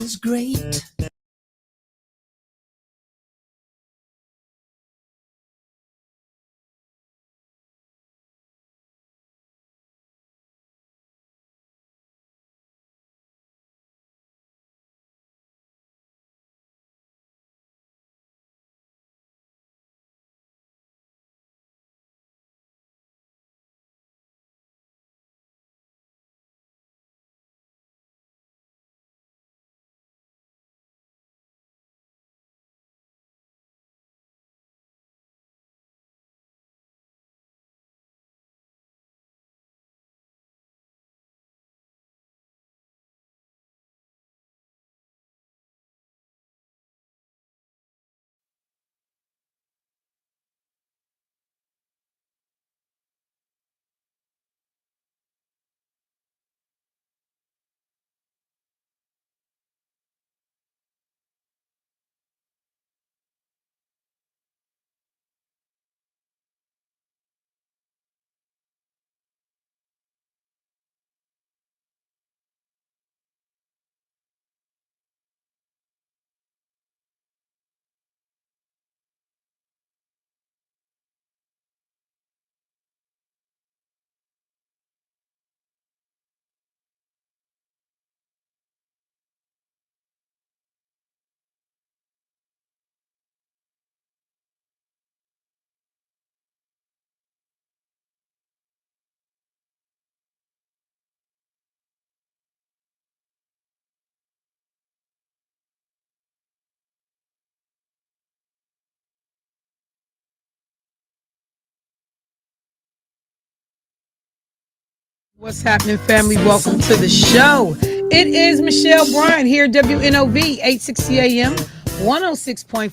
It's great. What's happening, family? Welcome to the show. It is Michelle Bryant here, WNOV 860 AM, 106.5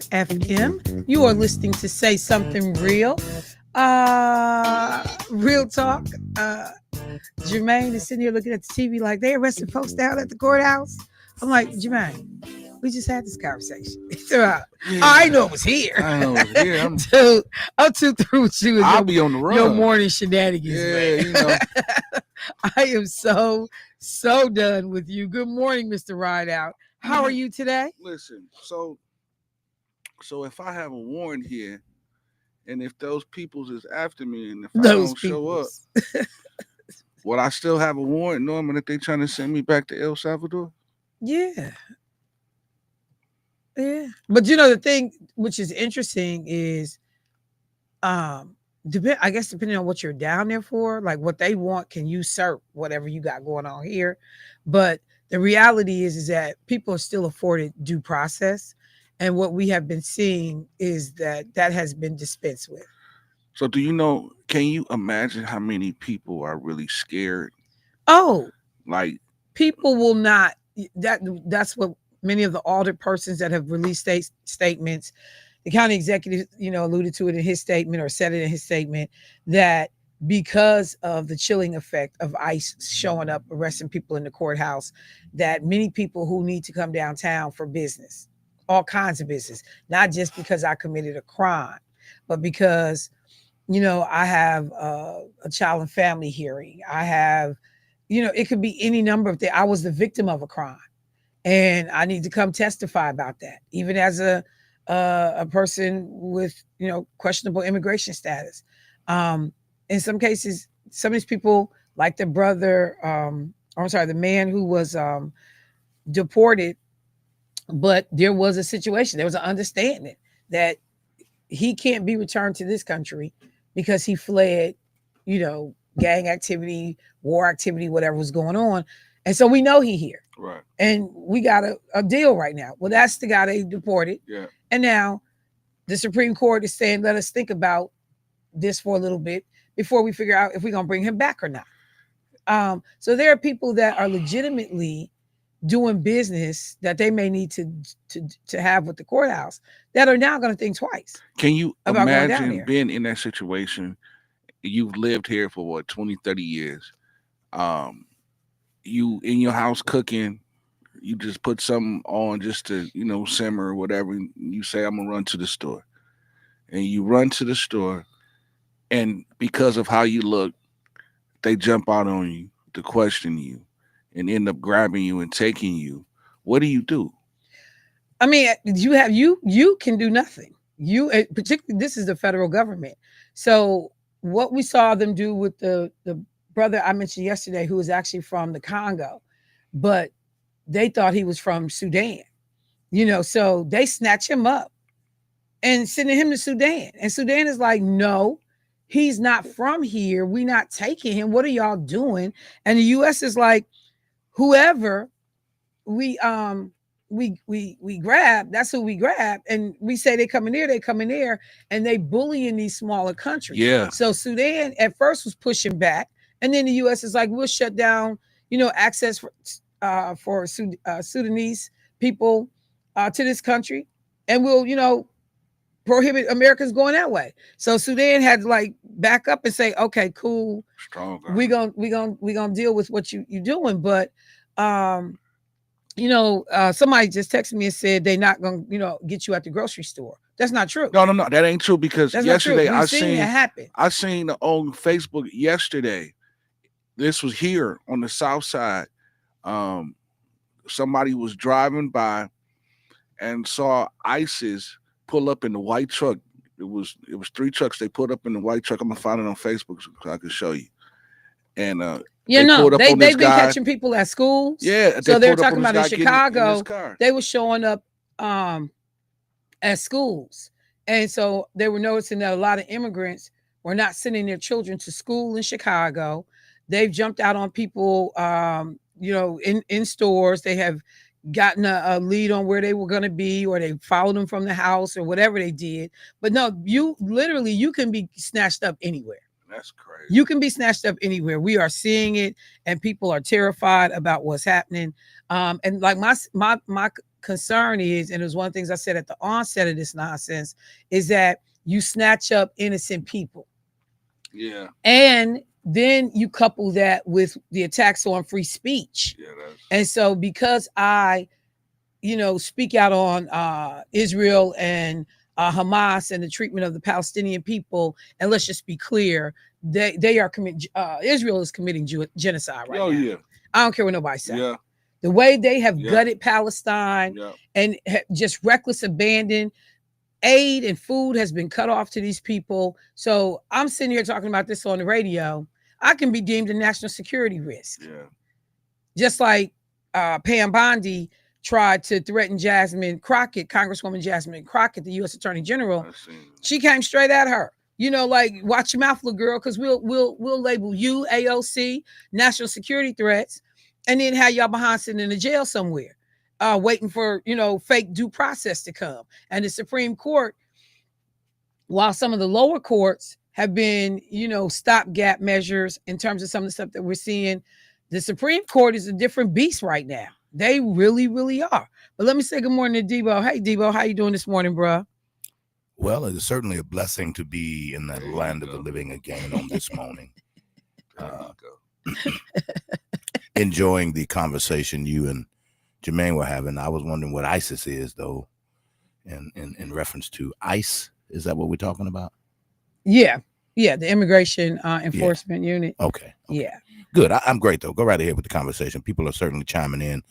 FM. You are listening to Say Something Real. Real talk. Jermaine is sitting here looking at the TV like they arrested folks down at the courthouse. I'm like, Jermaine, we just had this conversation. I know it was here. I know it was here. I'm too through with you. I'll be on the run. Your morning shenanigans, man. You know. I am so done with you. Good morning, Mr. Rideout. How are you today? Listen, so if I have a warrant here, and if those peoples is after me, and if I don't show up, would I still have a warrant, knowing that they trying to send me back to El Salvador? Yeah. But you know the thing which is interesting is, I guess depending on what you're down there for, like what they want can usurp whatever you got going on here. But the reality is that people are still afforded due process, and what we have been seeing is that has been dispensed with. So can you imagine how many people are really scared? Oh, like people will not. That's what many of the audit persons that have released statements, the county executive, alluded to it in his statement or said it in his statement, that because of the chilling effect of ICE showing up, arresting people in the courthouse, that many people who need to come downtown for business, all kinds of business, not just because I committed a crime, but because, I have a child and family hearing. I have, it could be any number of things. I was the victim of a crime, and I need to come testify about that, even as a person with questionable immigration status. In some cases, some of these people, like the brother, the man who was deported, but there was a situation, there was an understanding that he can't be returned to this country because he fled, gang activity, war activity, whatever was going on. And so we know he here. Right. And we got a deal right now. Well, that's the guy they deported. Yeah. And now the Supreme Court is saying, let us think about this for a little bit before we figure out if we're going to bring him back or not. So there are people that are legitimately doing business that they may need to have with the courthouse that are now going to think twice. Can you imagine being in that situation? You've lived here for what, 20, 30 years. You in your house cooking, you just put something on just to, simmer or whatever. And you say, I'm gonna run to the store. And you run to the store, and because of how you look, they jump out on you to question you and end up grabbing you and taking you. what do you do? I mean, you can do nothing. You particularly, this is the federal government. So what we saw them do with the brother I mentioned yesterday, who was actually from the Congo, but they thought he was from Sudan. So they snatch him up and sending him to Sudan. And Sudan is like, no, he's not from here. We're not taking him. What are y'all doing? And the US is like, whoever we grab, that's who we grab. And we say they come in there, and they bullying these smaller countries. Yeah. So Sudan at first was pushing back, and then the US is like, we'll shut down, access for Sudanese people to this country, and we'll, prohibit Americans going that way. So Sudan had to like back up and say, okay, cool. Stronger. We gonna deal with what you doing. But somebody just texted me and said they're not gonna, get you at the grocery store. That's not true. No, that ain't true, because yesterday I seen it happen. I seen on Facebook yesterday. This was here on the south side. Somebody was driving by and saw ISIS pull up in the white truck. It was 3 trucks. They pulled up in the white truck. I'm gonna find it on Facebook so I can show you. And they've been catching people at schools. Yeah, so they're talking about in Chicago. They were showing up at schools, and so they were noticing that a lot of immigrants were not sending their children to school in Chicago. They've jumped out on people, in stores. They have gotten a lead on where they were going to be, or they followed them from the house, or whatever they did. But no, you can be snatched up anywhere. That's crazy. You can be snatched up anywhere. We are seeing it, and people are terrified about what's happening. And like my concern is, and it was one of the things I said at the onset of this nonsense, is that you snatch up innocent people. Yeah. And then you couple that with the attacks on free speech. Yeah, and so because I, speak out on Israel and Hamas and the treatment of the Palestinian people, and let's just be clear, they are committing. Israel is committing genocide right now. Oh yeah. I don't care what nobody says. Yeah. The way they have gutted Palestine and just reckless abandon. Aid and food has been cut off to these people. So I'm sitting here talking about this on the radio. I can be deemed a national security risk. Yeah. Just like Pam Bondi tried to threaten Congresswoman Jasmine Crockett, the U.S. Attorney General. She came straight at her. Like, watch your mouth, little girl, because we'll label you, AOC, national security threats, and then have y'all behind sitting in a jail somewhere, waiting for, fake due process to come. And the Supreme Court, while some of the lower courts have been, stopgap measures in terms of some of the stuff that we're seeing, the Supreme Court is a different beast right now. They really, really are. But let me say good morning to Debo. Hey, Debo, how you doing this morning, bro? Well, it is certainly a blessing to be in the land of the living again on this morning. Enjoying the conversation you and Jermaine were having. I was wondering what ISIS is, though, in reference to ICE. Is that what we're talking about? Yeah, the Immigration Enforcement Unit. Okay. Yeah. Good. I'm great, though. Go right ahead with the conversation. People are certainly chiming in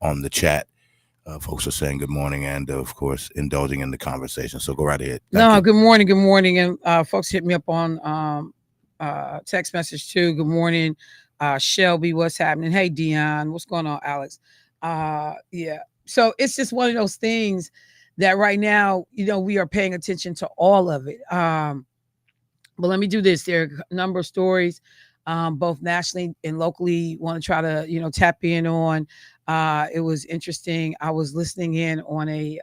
on the chat. Folks are saying good morning and, of course, indulging in the conversation. So go right ahead. Thank you. Good morning. And folks hit me up on text message, too. Good morning, Shelby. What's happening? Hey, Dion. What's going on, Alex? Yeah. So it's just one of those things that right now, we are paying attention to all of it. But let me do this. There are a number of stories, both nationally and locally, want to try to, tap in on. It was interesting. I was listening in on a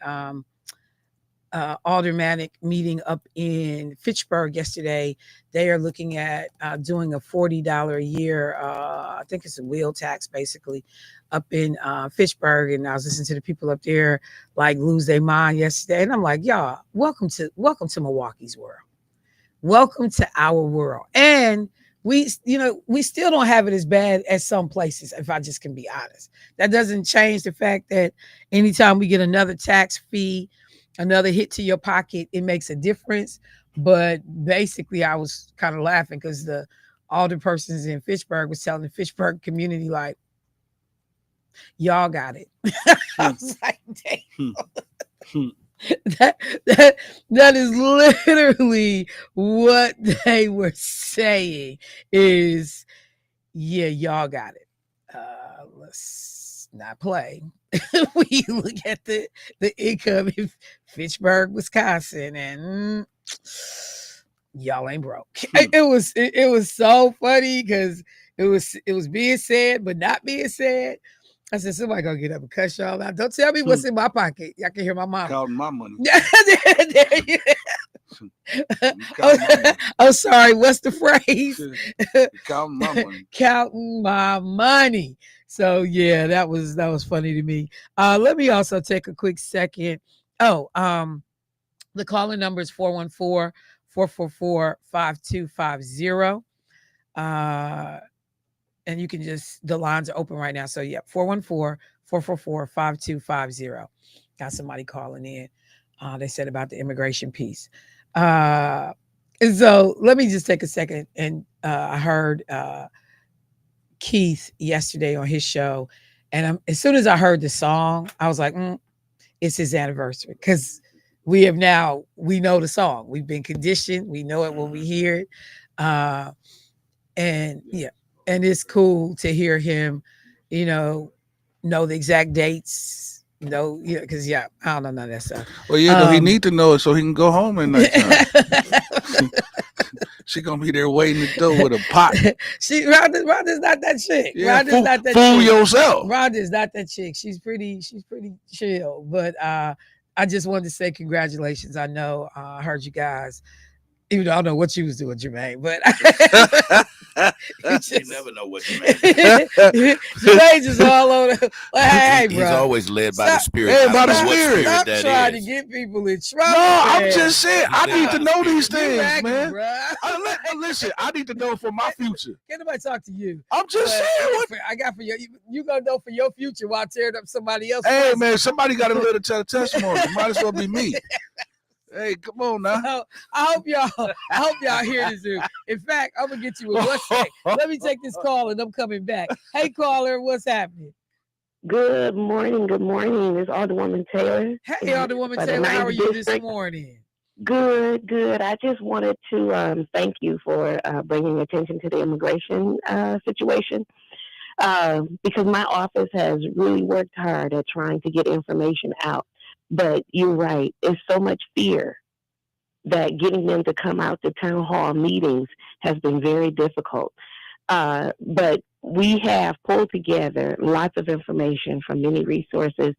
aldermanic meeting up in Fitchburg yesterday. They are looking at doing a $40 a year, I think it's a wheel tax, basically, up in Fitchburg. And I was listening to the people up there like lose their mind yesterday. And I'm like, y'all, welcome to Milwaukee's world. Welcome to our world. And we still don't have it as bad as some places, if I just can be honest. That doesn't change the fact that anytime we get another tax fee, another hit to your pocket, it makes a difference. But basically, I was kind of laughing because the alderpersons in Fitchburg was telling the Fitchburg community, like, Y'all got it. I was like, damn. Hmm. That is literally what they were saying is, yeah, y'all got it. Let's not play. We look at the income in Fitchburg, Wisconsin, and y'all ain't broke. It was so funny because it was being said but not being said. I said, somebody gonna get up and cuss y'all out. Don't tell me what's in my pocket. I can hear my mom. Counting my money. I'm sorry. What's the phrase? Counting my money. Counting my money. So yeah, that was funny to me. Let me also take a quick second. Oh, the calling number is 414-444-5250. And you can just, the lines are open right now. So yeah, 414-444-5250. Got somebody calling in. They said about the immigration piece. And so let me just take a second. And I heard Keith yesterday on his show. And as soon as I heard the song, I was like, it's his anniversary. Because we know the song. We've been conditioned. We know it when we hear it. And yeah, and it's cool to hear him, know the exact dates. Because I don't know none of that stuff. Well, yeah, he need to know it so he can go home at nighttime. She gonna be there waiting at the door with a pot. Rhonda's not that chick. Yeah, Rhonda's not that fool chick. yourself. Rhonda's not that chick. She's pretty chill. But I just wanted to say congratulations. I know I heard you guys. Even though I don't know what you was doing, Jermaine, but you never know what Jermaine. Jermaine just all over. Hey, bro. He's always led by the spirit. Hey, by the spirit. Stop trying to get people in trouble. No, I'm just saying. I need to know these things, acting, man. Listen, I need to know for my future. Can't nobody talk to you. I'm just saying. What I got for you. You gonna know for your future while tearing up somebody else. Hey, man, somebody got a little testimony. Might as well be me. Hey, come on now. So, I hope y'all hear this dude. In fact, I'm gonna get you in 1 second. Let me take this call and I'm coming back. Hey, caller, what's happening? Good morning. It's Alderwoman Taylor. Hey, Alderwoman Taylor, how are you this morning? Good. I just wanted to thank you for bringing attention to the immigration situation because my office has really worked hard at trying to get information out. But you're right. It's so much fear that getting them to come out to town hall meetings has been very difficult. But we have pulled together lots of information from many resources.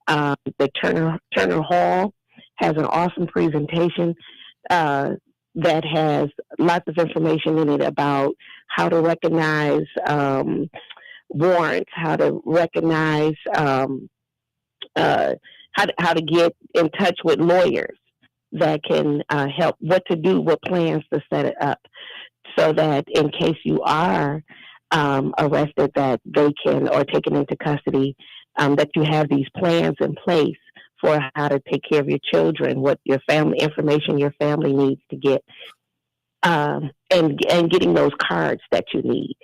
The Turner Hall has an awesome presentation that has lots of information in it about how to recognize warrants, how to recognize how to get in touch with lawyers that can help, what to do, what plans to set it up, so that in case you are arrested, that they can, or taken into custody, that you have these plans in place for how to take care of your children, what your family information your family needs to get, and getting those cards that you need.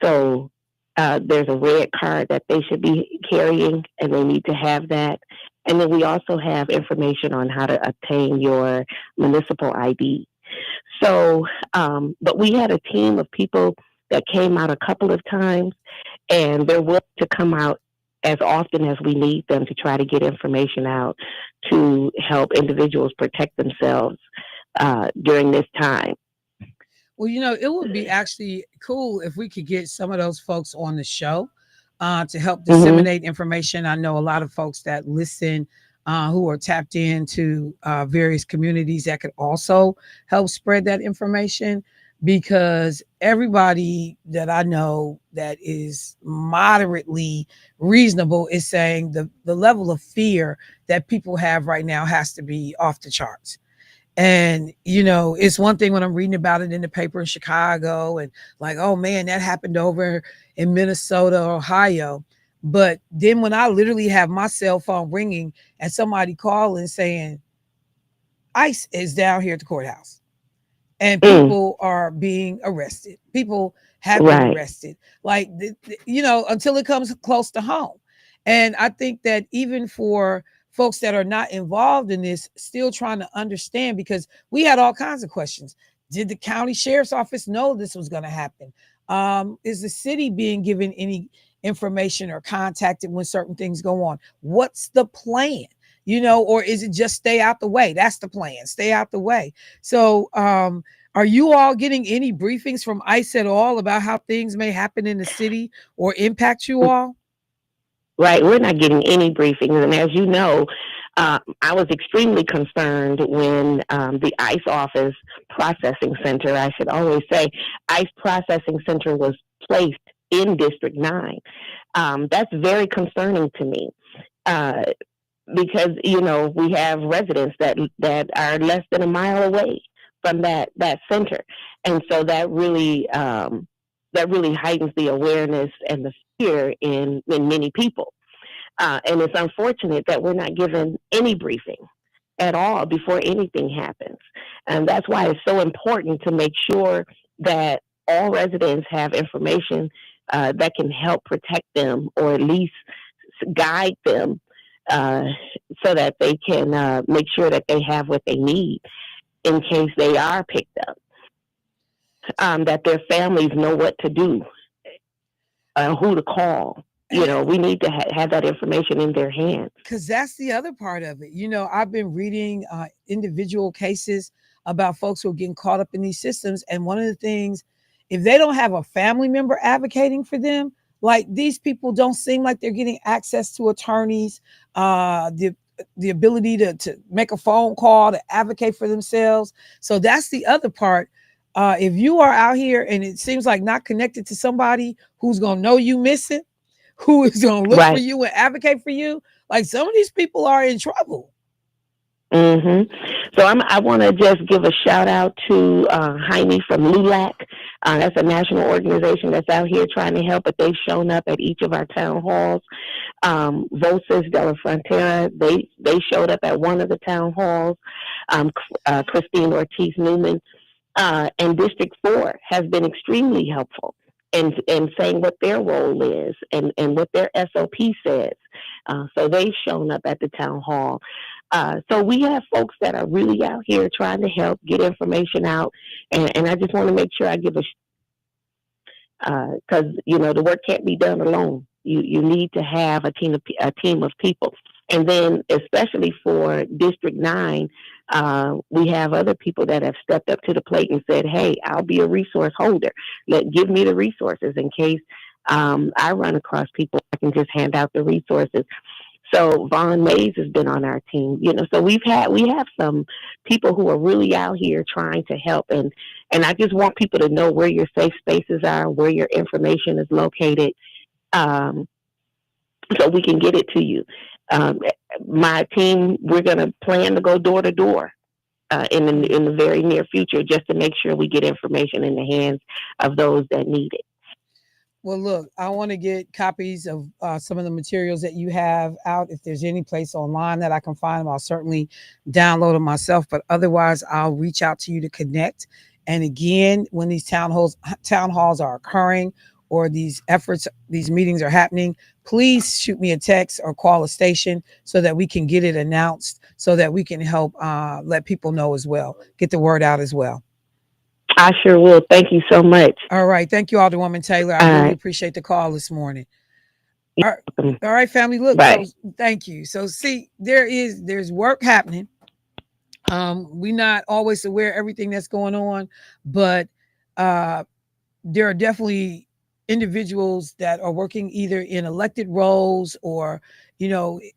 So there's a red card that they should be carrying, and they need to have that. And then we also have information on how to obtain your municipal ID. So, but we had a team of people that came out a couple of times, and they're willing to come out as often as we need them to try to get information out to help individuals protect themselves during this time. Well, it would be actually cool if we could get some of those folks on the show to help disseminate information. I know a lot of folks that listen who are tapped into various communities that could also help spread that information, because everybody that I know that is moderately reasonable is saying the level of fear that people have right now has to be off the charts. And, it's one thing when I'm reading about it in the paper in Chicago and like, oh man, that happened over in Minnesota, Ohio. But then when I literally have my cell phone ringing and somebody calling saying ICE is down here at the courthouse, and people are being arrested. People have been arrested, like, until it comes close to home. And I think that even for folks that are not involved in this, still trying to understand, because we had all kinds of questions. Did the county sheriff's office know this was going to happen? Is the city being given any information or contacted when certain things go on? What's the plan? Or is it just stay out the way? That's the plan. Stay out the way. So, are you all getting any briefings from ICE at all about how things may happen in the city or impact you all? Right. We're not getting any briefings. And as you know, I was extremely concerned when the ICE office processing center, I should always say, ICE processing center was placed in District 9. That's very concerning to me. Because, we have residents that are less than a mile away from that center. And so that really heightens the awareness and the fear in many people. And it's unfortunate that we're not given any briefing at all before anything happens. And that's why it's so important to make sure that all residents have information that can help protect them, or at least guide them, so that they can make sure that they have what they need in case they are picked up, that their families know what to do, who to call. We need to have that information in their hands. Because that's the other part of it. I've been reading individual cases about folks who are getting caught up in these systems. And one of the things, if they don't have a family member advocating for them, like, these people don't seem like they're getting access to attorneys, the ability to make a phone call, to advocate for themselves. So that's the other part. If you are out here and it seems like not connected to somebody who's going to know you missing, who is going to look for you and advocate for you, like, some of these people are in trouble. So I want to just give a shout out to Jaime from LULAC. That's a national organization that's out here trying to help, but they've shown up at each of our town halls. Voces de la Frontera, they showed up at one of the town halls. Christine Ortiz Newman, and District 4 has been extremely helpful in saying what their role is and what their SOP says. So they've shown up at the town hall. So we have folks that are really out here trying to help get information out. And I just want to make sure I give because, the work can't be done alone. You need to have a team of people. And then, especially for District 9, we have other people that have stepped up to the plate and said, hey, I'll be a resource holder. Give me the resources in case I run across people. I can just hand out the resources. So Vaughn Mays has been on our team, so we have some people who are really out here trying to help. And I just want people to know where your safe spaces are, where your information is located, so we can get it to you. My team, we're going to plan to go door to door in the very near future, just to make sure we get information in the hands of those that need it. Well, look, I want to get copies of some of the materials that you have out. If there's any place online that I can find them, I'll certainly download them myself. But otherwise, I'll reach out to you to connect. And again, when these town halls are occurring, or these meetings are happening, please shoot me a text or call a station so that we can get it announced, so that we can help let people know as well, get the word out as well. I sure will. Thank you so much. All right. Thank you, Alderwoman Taylor. I really appreciate the call this morning. All right, family. Look, so, thank you. So see, there's work happening. We're not always aware of everything that's going on, but there are definitely individuals that are working either in elected roles or,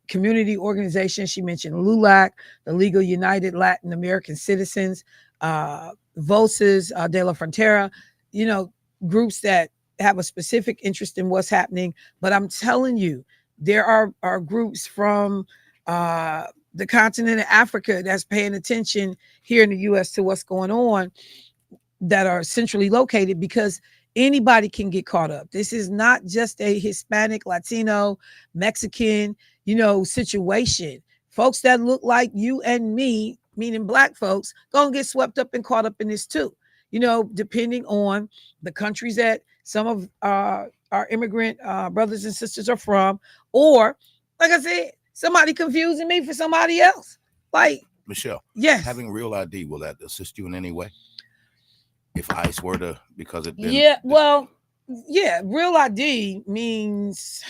community organizations. She mentioned LULAC, the Legal United Latin American Citizens, Voces de la Frontera, groups that have a specific interest in what's happening. But I'm telling you, there are groups from the continent of Africa that's paying attention here in the U.S. to what's going on, that are centrally located, because anybody can get caught up. This is not just a Hispanic, Latino, Mexican, situation. Folks that look like you and me, meaning Black folks, gonna get swept up and caught up in this too. depending on the countries that some of our immigrant brothers and sisters are from, or like I said, somebody confusing me for somebody else. Like, Michelle, yes, having real ID, will that assist you in any way? If ICE were to, because it been, real ID means,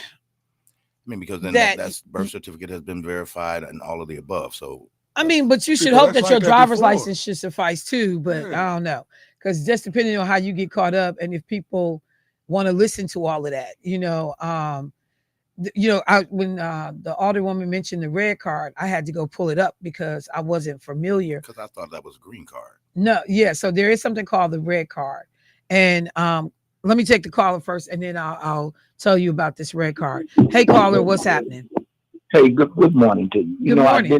because then that's birth certificate has been verified and all of the above. So but you should hope that your driver's license should suffice too. But I don't know, because just depending on how you get caught up and if people want to listen to all of that, when the alderwoman mentioned the red card, I had to go pull it up because I wasn't familiar. Because I thought that was a green card. No, yeah. So there is something called the red card, and let me take the caller first, and then I'll tell you about this red card. Hey, caller, what's happening? Hey, good morning to you. Good morning.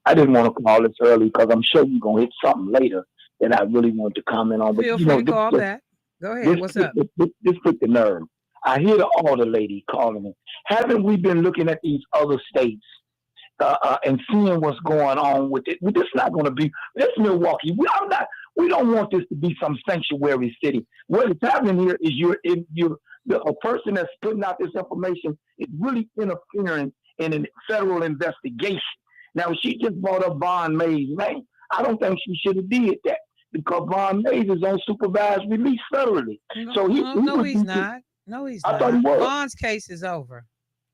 I didn't want to call this early because I'm sure you're gonna hit something later that I really want to comment on. But feel free to call back. Go ahead. What's up? This took the nerve. I hear the alder lady calling it. Haven't we been looking at these other states and seeing what's going on with it? This is not going to be. This Milwaukee. We don't want this to be some sanctuary city. What is happening here is a person that's putting out this information is really interfering in a federal investigation. Now, she just brought up Von Mays, man. I don't think she should have did that because Von Mays is on supervised release federally. He's not. No, he's not. I thought he was. Von's case is over.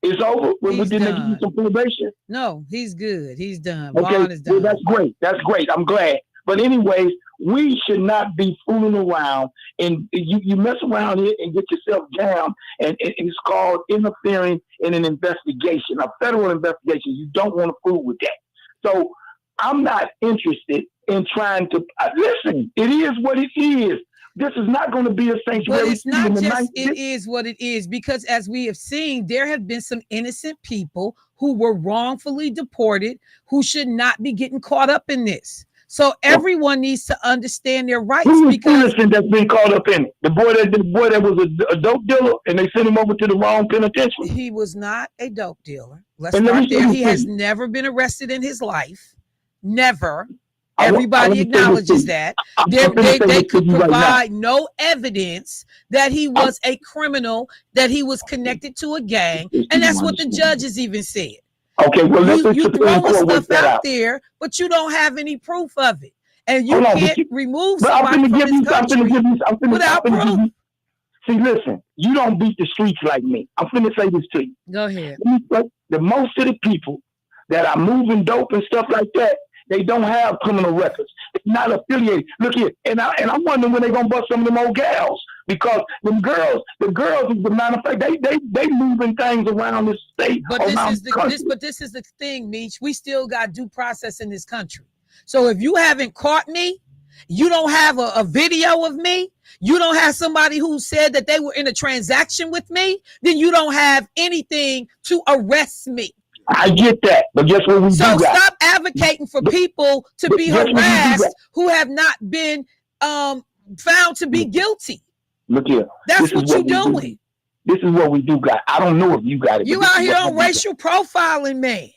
It's over? He's didn't done. give you some probation? No, he's good. He's done. Okay, Vaughn is done. well, that's great. That's great. I'm glad. But anyways, we should not be fooling around. And you mess around here and get yourself down. And it's called interfering in an investigation, a federal investigation. You don't want to fool with that. So I'm not interested in trying to listen. It is what it is. This is not going to be a sanctuary. But it's not just it is what it is, because as we have seen, there have been some innocent people who were wrongfully deported who should not be getting caught up in this. So everyone needs to understand their rights. Who is because innocent that's been caught up in it? The boy that was a dope dealer and they sent him over to the wrong penitentiary. He was not a dope dealer. Let's start there. He has never been arrested in his life. Never. Everybody acknowledges that. They could provide no evidence that he was a criminal, that he was connected to a gang. And that's what the judges even said. Okay, well, you throwing stuff out there, but you don't have any proof of it. And you can't remove somebody from this country without proof. See, listen, you don't beat the streets like me. I'm finna say this to you. Go ahead. The most of the people that are moving dope and stuff like that, they don't have criminal records. They're not affiliated. Look here, and I'm wondering when they're gonna bust some of them old gals, because the girls, as a matter of fact, they moving things around this state. But this is the thing, Meech. We still got due process in this country. So if you haven't caught me, you don't have a video of me, you don't have somebody who said that they were in a transaction with me, then you don't have anything to arrest me. I get that, but guess what we do? So stop advocating for people to be harassed who have not been found to be guilty. Look here. That's what you're doing. This is what we do got. I don't know if you got it. You out here on racial profiling, man.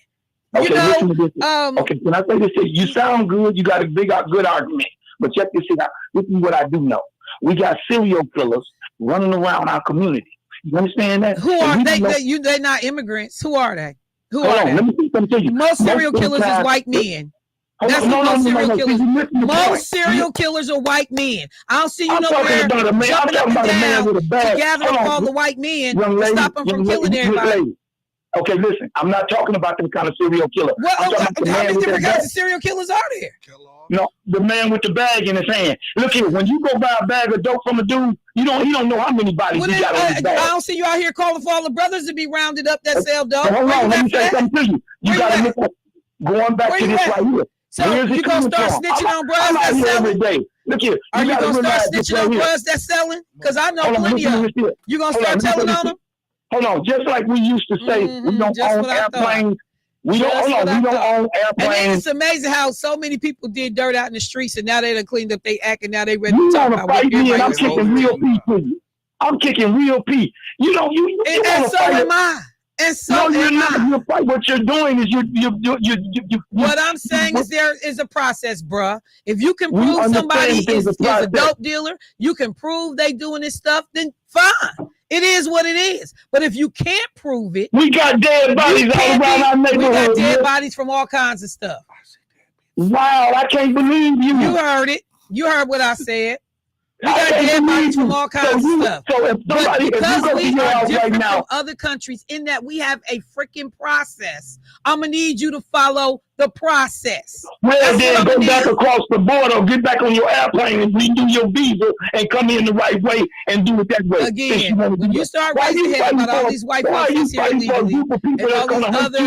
Okay, listen to this. Okay, can I say this? You sound good. You got a good argument. But check this out. This is what I do know. We got serial killers running around our community. You understand that? Who are they? They're not immigrants. Who are they? Hold on, let me see something to you. Most serial killers is white men. That's what most serial killers. Most serial killers are white men. I don't see you nowhere jumping up and down to gather up all the white men to stop them from killing everybody. Okay, listen, I'm not talking about them kind of serial killer. Well, how many different kinds of serial killers are there? No, the man with the bag in his hand. Look here, when you go buy a bag of dope from a dude, he don't know how many bodies he got in his bag. I don't see you out here calling for all the brothers to be rounded up that sell dope. Hold on, let me say something to you. You got to look at going back to this right here. So you gonna start snitching on brothers that's selling? Look here. Are you gonna start snitching on brothers that's selling? Because I know plenty of them. You gonna start telling on them? Hold on, just like we used to say, we don't own airplanes. We don't own airplanes. And it's amazing how so many people did dirt out in the streets, and now they done cleaned up their act, and now they ready to talk about what me, and I'm kicking real P to you. I'm kicking real P. You and so am I. And so no, you're not. You're right. What you're doing is what I'm saying is there is a process, bruh. If you can prove somebody is a dope dealer, you can prove they doing this stuff, then fine. It is what it is. But if you can't prove it, we got dead bodies all around our neighborhood. We got dead bodies from all kinds of stuff. Wow, I can't believe you. You heard it. You heard what I said. We got dead bodies from all kinds of stuff. So if somebody, because if you go we are different right now, from other countries in that we have a freaking process, I'm gonna need you to follow the process. Well, then go back across the border, or get back on your airplane and redo your visa and come in the right way and do it that way. Again, when you start raising your head about all these white folks that's here illegally and all these other,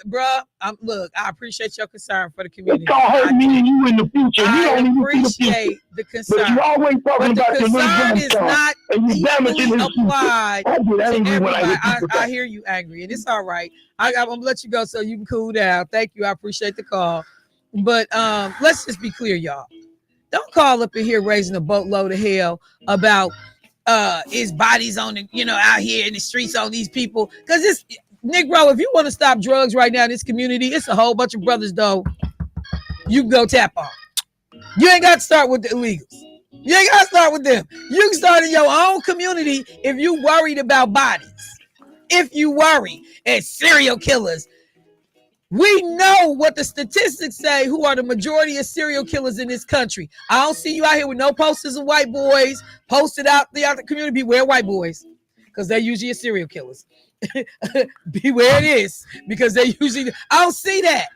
bruh, look, I appreciate your concern for the community. It's gonna hurt me and you in the future. I appreciate the concern. But you always talking about your little concern is not equally applied to everybody. I hear you angry, and it's all right. I'm gonna let you go so you can cool down. Thank you. I appreciate the call. But let's just be clear, y'all. Don't call up in here raising a boatload of hell about his bodies on the, out here in the streets on these people. Because it's Negro, if you want to stop drugs right now in this community, it's a whole bunch of brothers though. You can go tap on. You ain't got to start with the illegals. You ain't got to start with them. You can start in your own community if you worried about bodies. If you worry at serial killers, we know what the statistics say who are the majority of serial killers in this country. I don't see you out here with no posters of white boys posted out the community. Beware white boys, because they're usually serial killers. Beware this, because they usually, I don't see that.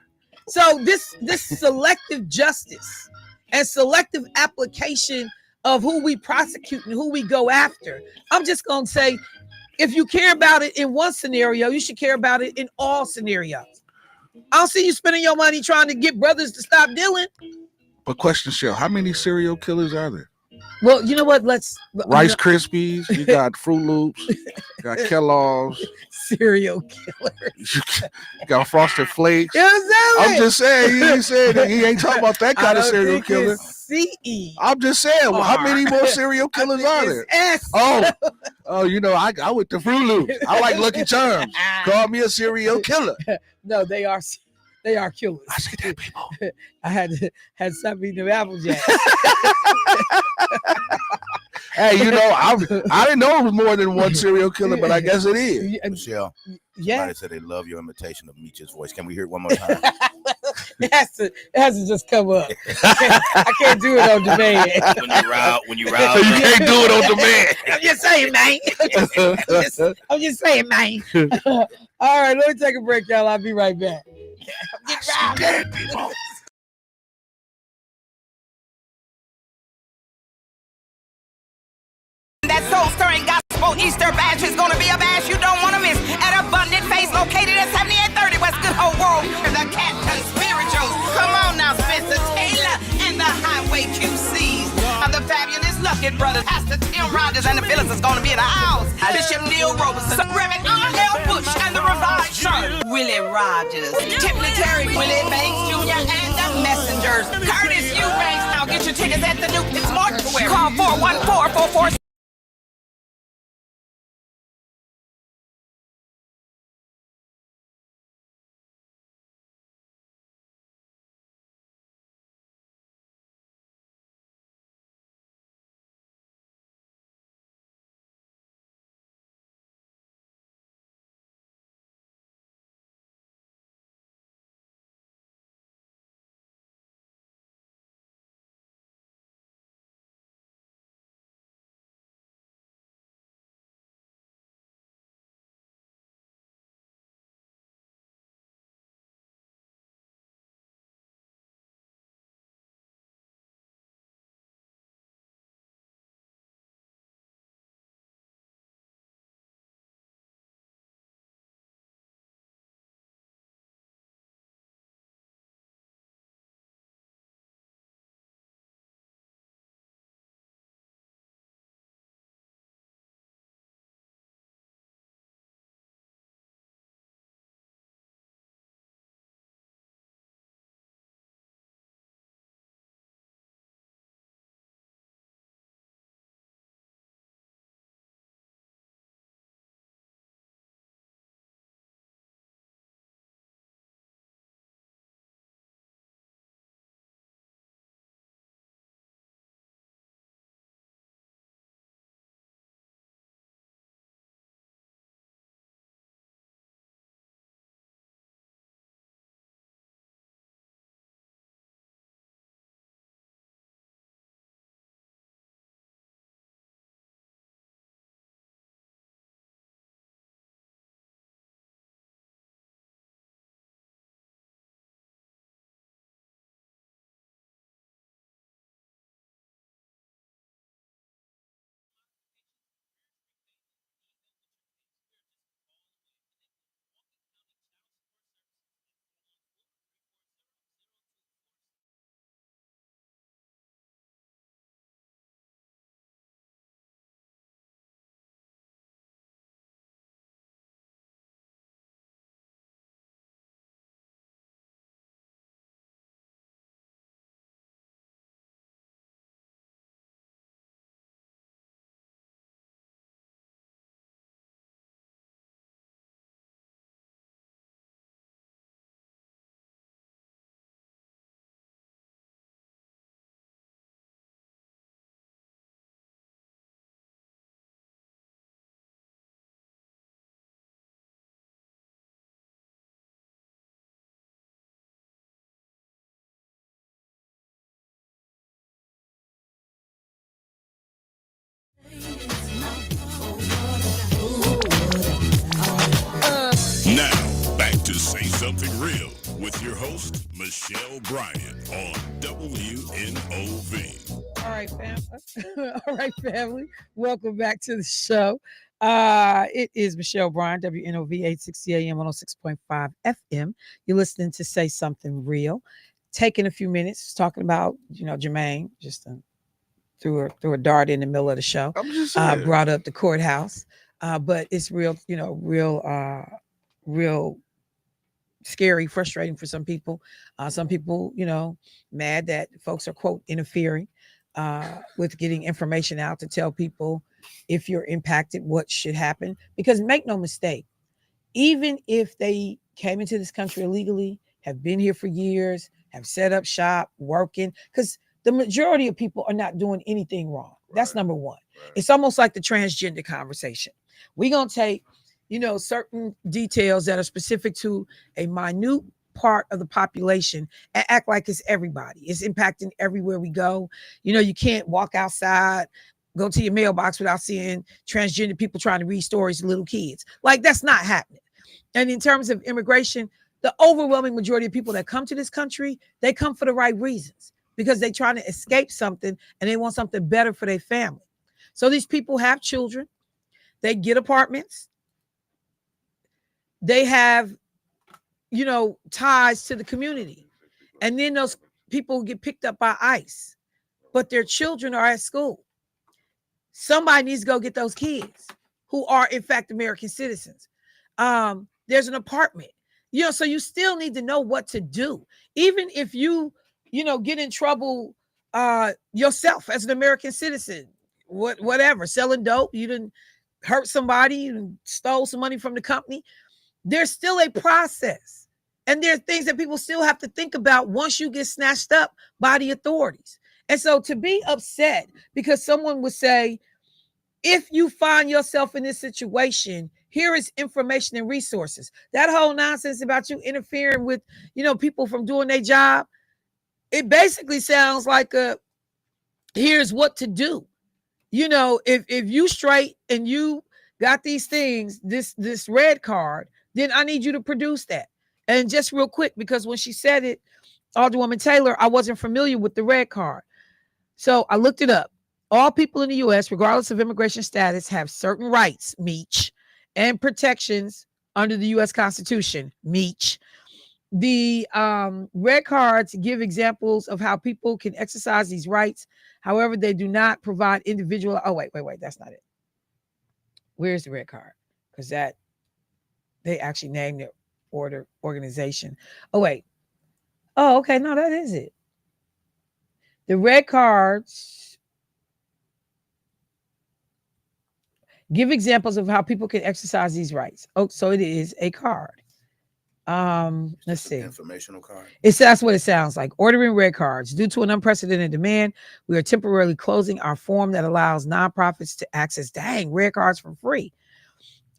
So this selective justice and selective application of who we prosecute and who we go after, I'm just going to say, if you care about it in one scenario, you should care about it in all scenarios. I don't see you spending your money trying to get brothers to stop dealing. But question, Shell, how many serial killers are there? Well, you know what? Rice Krispies, you got Fruit Loops, you got Kellogg's. Serial killers. You got Frosted Flakes. I'm just saying, he said he ain't talking about that kind of serial killer. I'm just saying, how many more serial killers are there? Oh, I went to Fruit Loops. I like Lucky Charms. Call me a serial killer. No, they are killers. I see that, people. I had something eating the Apple Jack. Hey, I didn't know it was more than one serial killer, but I guess it is. Michelle, yeah. somebody said they love your imitation of Meech's voice. Can we hear it one more time? It has to just come up. I can't do it on demand. When you route, you can't do it on demand. I'm just saying, man. I'm just saying, man. All right, let me take a break, y'all. I'll be right back. Dead people. That soul-stirring gospel Easter bash is gonna be a bash you don't want to miss at Abundant Face, located at 7830 West Good Hope Road. The Captain Spirituals. Come on now, Spencer Taylor and the Highway QCs. The fabulous Lucky Brothers, Pastor Tim Rogers and the Phillips is gonna be in the house. Bishop Neil Robeson, Reverend R.L. Bush and the Revived Church. Willie Rogers, Tiffany Terry, Willie Banks Jr. and the Messengers. Curtis Eubanks. Now get your tickets at the Newton's Mortuary. Call 414-444 Say Something Real with your host, Michelle Bryant on WNOV. All right, family. All right, family. Welcome back to the show. It is Michelle Bryant, WNOV 860 AM 106.5 FM. You're listening to Say Something Real. Taking a few minutes talking about, Jermaine just threw a dart in the middle of the show. I'm just saying. Brought up the courthouse. But it's real scary, frustrating for some people. Some people, mad that folks are, quote, interfering with getting information out to tell people if you're impacted, what should happen. Because make no mistake, even if they came into this country illegally, have been here for years, have set up shop, working, because the majority of people are not doing anything wrong. That's number one. Right. It's almost like the transgender conversation. We're going to take, certain details that are specific to a minute part of the population and act like it's everybody. It's impacting everywhere we go. You can't walk outside, go to your mailbox without seeing transgender people trying to read stories to little kids. Like, that's not happening. And in terms of immigration, the overwhelming majority of people that come to this country, they come for the right reasons, because they're trying to escape something and they want something better for their family. So these people have children, they get apartments, they have, ties to the community. And then those people get picked up by ICE, but their children are at school. Somebody needs to go get those kids who are, in fact, American citizens. There's an apartment, so you still need to know what to do. Even if you, get in trouble yourself as an American citizen, whatever, selling dope, you didn't hurt somebody, you stole some money from the company. There's still a process. And there are things that people still have to think about once you get snatched up by the authorities. And so to be upset because someone would say, if you find yourself in this situation, here is information and resources. That whole nonsense about you interfering with, people from doing their job, it basically sounds like here's what to do. If you straight and you got these things, this red card, then I need you to produce that. And just real quick, because when she said it, Alderwoman Taylor, I wasn't familiar with the red card. So I looked it up. All people in the U.S., regardless of immigration status, have certain rights, Meech, and protections under the U.S. Constitution, Meech. The red cards give examples of how people can exercise these rights. However, they do not provide individual. Oh, wait. That's not it. Where's the red card? Because they actually named their organization. Oh, wait. Oh, okay. No, that is it. The red cards give examples of how people can exercise these rights. Oh, so it is a card. Let's see. Informational card. That's what it sounds like. Ordering red cards. Due to an unprecedented demand, we are temporarily closing our form that allows nonprofits to access red cards for free.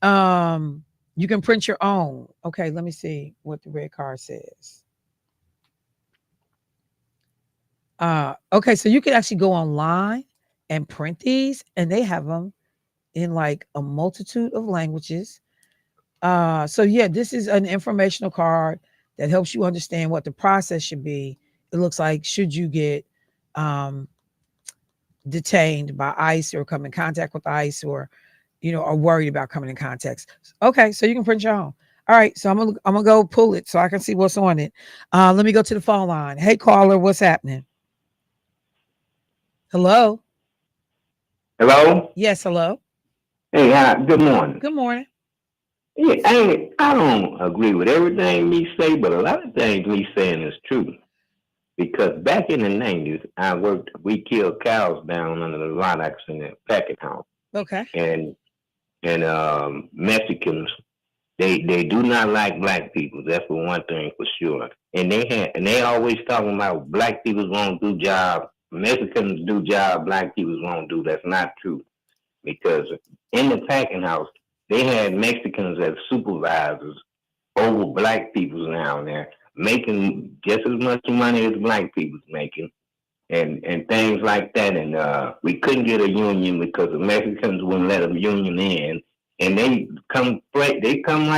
You can print your own. Okay, let me see what the red card says. Okay, so you can actually go online and print these, and they have them in like a multitude of languages. So yeah, this is an informational card that helps you understand what the process should be. It looks like, should you get detained by ICE or come in contact with ICE, or are worried about coming in contact. Okay, so you can print your own. All right, so I'm gonna go pull it so I can see what's on it. Let me go to the phone line. Hey, caller, what's happening? Hello. Hello. Yes, hello. Hey, good morning. Good morning. Yeah, I don't agree with everything me say, but a lot of things me saying is true. Because back in the 90s, we killed cows down under the Rodox in the packing house. Okay. And Mexicans, they do not like black people. That's for one thing for sure. And they always talking about black people won't do job, Mexicans do job, black people won't do. That's not true. Because in the packing house, they had Mexicans as supervisors over black people down there, making just as much money as black people's making, and things like that. And we couldn't get a union because the Mexicans wouldn't let them union in, and they come right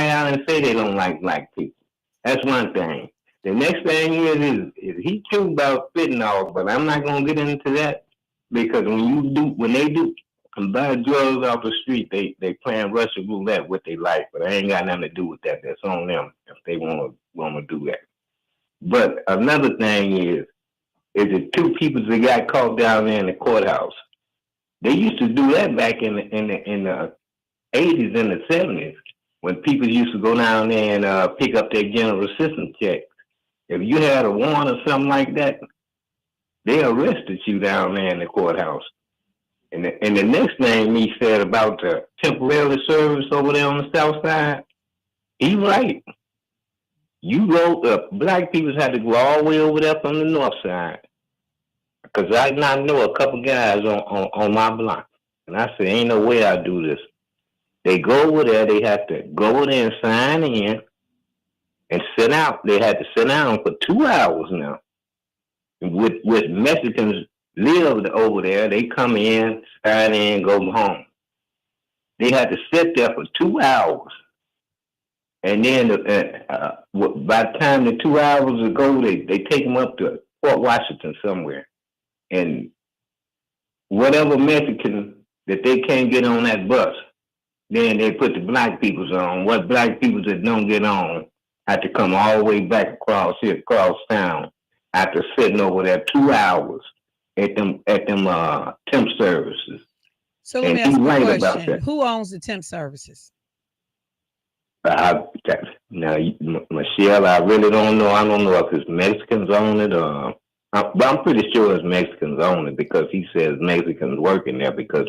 out and say they don't like black people. That's one thing. The next thing is he true about fentanyl, but I'm not gonna get into that because when they do buy drugs off the street, they playing Russian roulette with their life, but I ain't got nothing to do with that. That's on them if they wanna do that. But another thing is the two people that got caught down there in the courthouse. They used to do that back in the 80s and the 70s when people used to go down there and pick up their general assistance check. If you had a warrant or something like that, they arrested you down there in the courthouse. And the next thing he said about the temporary service over there on the south side, he right. Black people had to go all the way over there from the north side. Because I know a couple guys on my block. And I said, ain't no way I do this. They go over there, they have to go over there and sign in and sit out. They had to sit down for 2 hours now. With Mexicans lived over there, they come in, sign in, go home. They had to sit there for 2 hours. And then by the time the 2 hours ago, they take them up to Fort Washington somewhere. And whatever Mexican that they can't get on that bus, then they put the black peoples on. What black peoples that don't get on have to come all the way back across town after sitting over there 2 hours at them temp services. So let me ask you a question. Who owns the temp services? Now, Michelle, I really don't know. I don't know if it's Mexicans own it or... But I'm pretty sure it's Mexicans own it because he says Mexicans working there because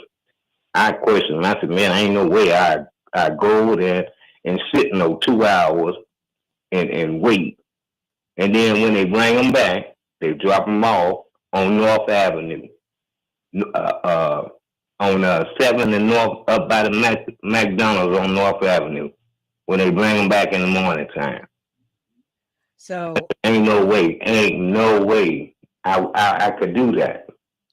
I questioned him. I said, man, ain't no way I go over there and sit 2 hours and wait. And then when they bring them back, they drop them off on North Avenue, on 7th and North, up by the McDonald's on North Avenue, when they bring them back in the morning time. So ain't no way I could do that.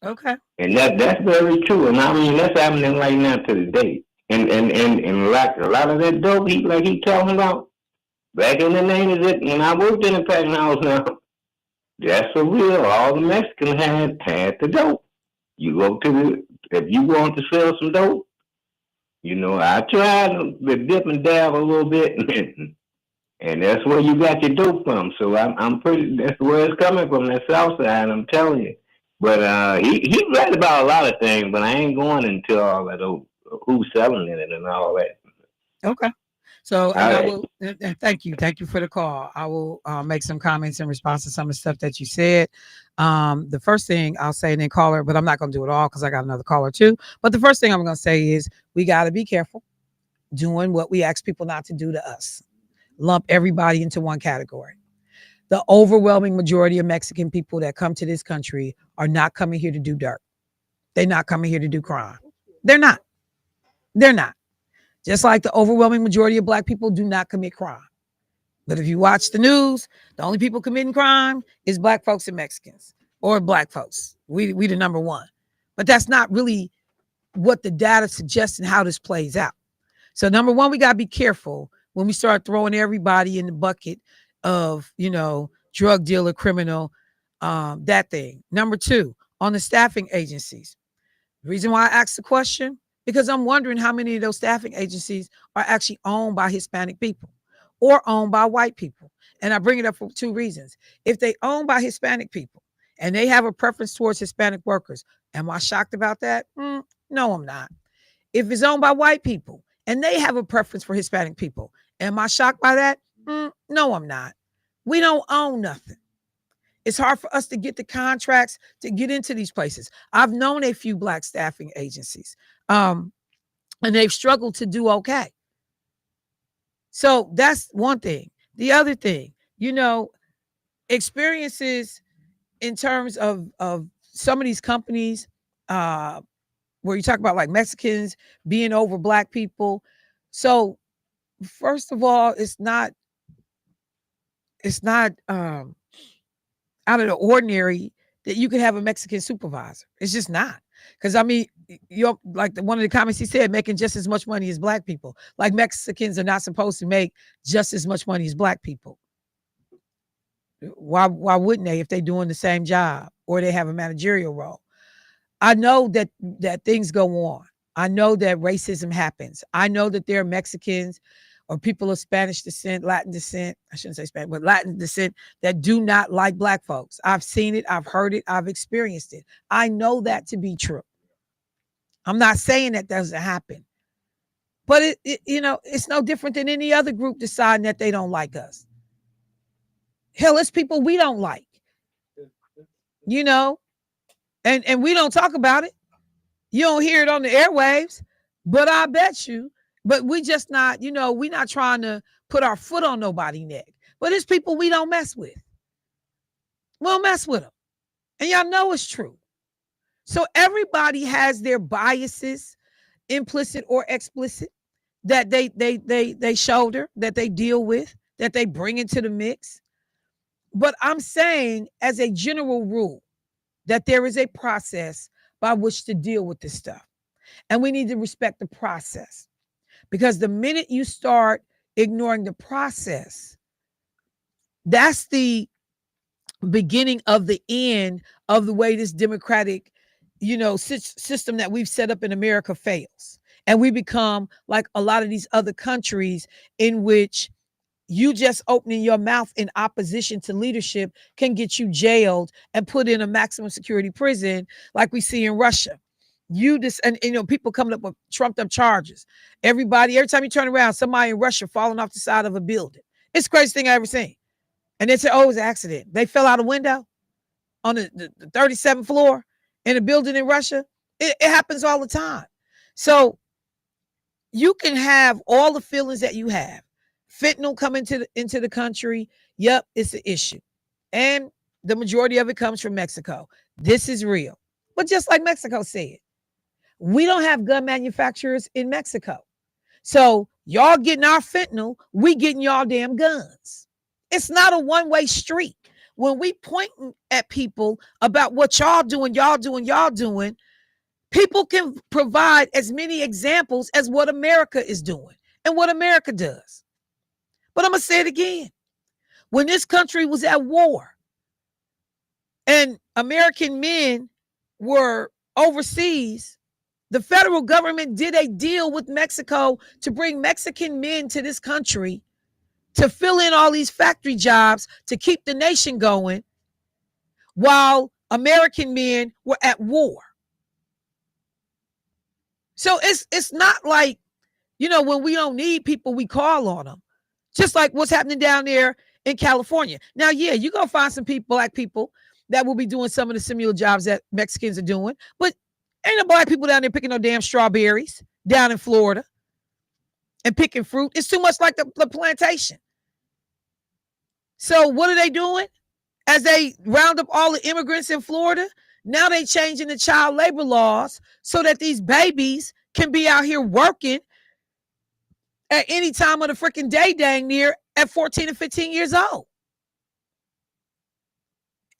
Okay. And that's very true. And I mean that's happening right now to the day. And like a lot of that dope he talking about, back in the 90s when I worked in the packing house now, that's for real. All the Mexicans had the dope. You go if you want to sell some dope, I tried to dip and dab a little bit and that's where you got your dope from. So I'm pretty. That's where it's coming from. That south side. I'm telling you. But he read about a lot of things. But I ain't going into all that who's selling it and all that. Okay. So I will. Thank you for the call. I will make some comments in response to some of the stuff that you said. The first thing I'll say, and then caller, but I'm not going to do it all because I got another caller too. But the first thing I'm going to say is we got to be careful doing what we ask people not to do to us. Lump everybody into one category. The overwhelming majority of Mexican people that come to this country are not coming here to do dirt. They're not coming here to do crime. They're not. Just like the overwhelming majority of black people do not commit crime. But if you watch the news, the only people committing crime is black folks and Mexicans or black folks. We the number one. But that's not really what the data suggests and how this plays out. So number one, we got to be careful when we start throwing everybody in the bucket of, drug dealer, criminal, that thing. Number two, on the staffing agencies. The reason why I asked the question, because I'm wondering how many of those staffing agencies are actually owned by Hispanic people or owned by white people. And I bring it up for two reasons. If they own by Hispanic people and they have a preference towards Hispanic workers, am I shocked about that? No, I'm not. If it's owned by white people and they have a preference for Hispanic people, am I shocked by that? No, I'm not. We don't own nothing. It's hard for us to get the contracts to get into these places. I've known a few black staffing agencies, and they've struggled to do okay. So that's one thing. The other thing, experiences in terms of some of these companies where you talk about like Mexicans being over black people. So first of all, it's not out of the ordinary that you could have a Mexican supervisor. It's just not. Because you're like one of the comments he said, making just as much money as black people. Like Mexicans are not supposed to make just as much money as black people. Why wouldn't they if they're doing the same job or they have a managerial role? I know that things go on. I know that racism happens. I know that there are Mexicans or people of Spanish descent, Latin descent, I shouldn't say Spanish, but Latin descent that do not like Black folks. I've seen it, I've heard it, I've experienced it. I know that to be true. I'm not saying that doesn't happen. But it's no different than any other group deciding that they don't like us. Hell, it's people we don't like. And we don't talk about it. You don't hear it on the airwaves, but I bet you, but we just not, we're not trying to put our foot on nobody's neck. But it's people we don't mess with. We don't mess with them. And y'all know it's true. So everybody has their biases, implicit or explicit, that they shoulder, that they deal with, that they bring into the mix. But I'm saying as a general rule that there is a process by which to deal with this stuff. And we need to respect the process. Because the minute you start ignoring the process, that's the beginning of the end of the way this democratic, system that we've set up in America fails. And we become like a lot of these other countries in which you just opening your mouth in opposition to leadership can get you jailed and put in a maximum security prison like we see in Russia. People coming up with trumped up charges. Every time you turn around, somebody in Russia falling off the side of a building. It's the craziest thing I ever seen. And they say, oh, it was an accident. They fell out a window on the 37th floor in a building in Russia. It happens all the time. So you can have all the feelings that you have. Fentanyl coming into the country. Yep, it's an issue. And the majority of it comes from Mexico. This is real. But just like Mexico said, we don't have gun manufacturers in Mexico. So y'all getting our fentanyl, we getting y'all damn guns. It's not a one-way street. When we pointing at people about what y'all doing, people can provide as many examples as what America is doing and what America does. But I'm going to say it again. When this country was at war and American men were overseas, the federal government did a deal with Mexico to bring Mexican men to this country to fill in all these factory jobs to keep the nation going while American men were at war. So it's not like, when we don't need people, we call on them. Just like what's happening down there in California. Now, yeah, you're going to find some Black people that will be doing some of the similar jobs that Mexicans are doing. But ain't no Black people down there picking no damn strawberries down in Florida and picking fruit. It's too much like the plantation. So what are they doing? As they round up all the immigrants in Florida, now they changing the child labor laws so that these babies can be out here working at any time of the freaking day dang near at 14 and 15 years old.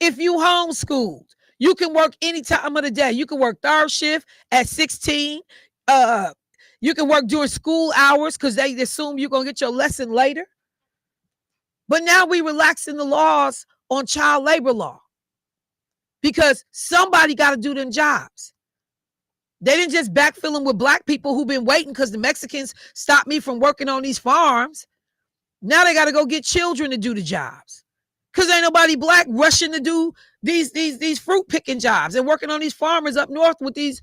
If you homeschooled, you can work any time of the day. You can work third shift at 16. You can work during school hours because they assume you're going to get your lesson later. But now we relaxing the laws on child labor law because somebody got to do them jobs. They didn't just backfill them with Black people who've been waiting because the Mexicans stopped me from working on these farms. Now they got to go get children to do the jobs because ain't nobody Black rushing to do these fruit picking jobs and working on these farmers up north with these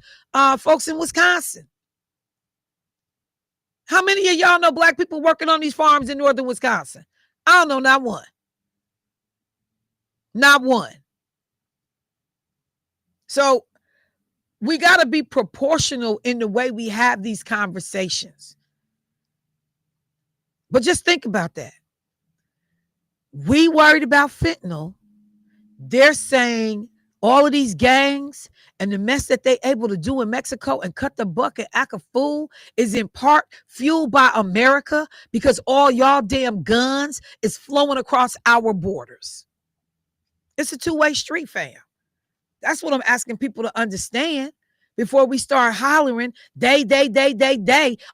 folks in Wisconsin. How many of y'all know Black people working on these farms in northern Wisconsin? I don't know, not one. Not one. So we got to be proportional in the way we have these conversations. But just think about that. We worried about fentanyl. They're saying all of these gangs and the mess that they able to do in Mexico and cut the buck and act a fool is in part fueled by America because all y'all damn guns is flowing across our borders. It's a two-way street, fam. That's what I'm asking people to understand before we start hollering, they.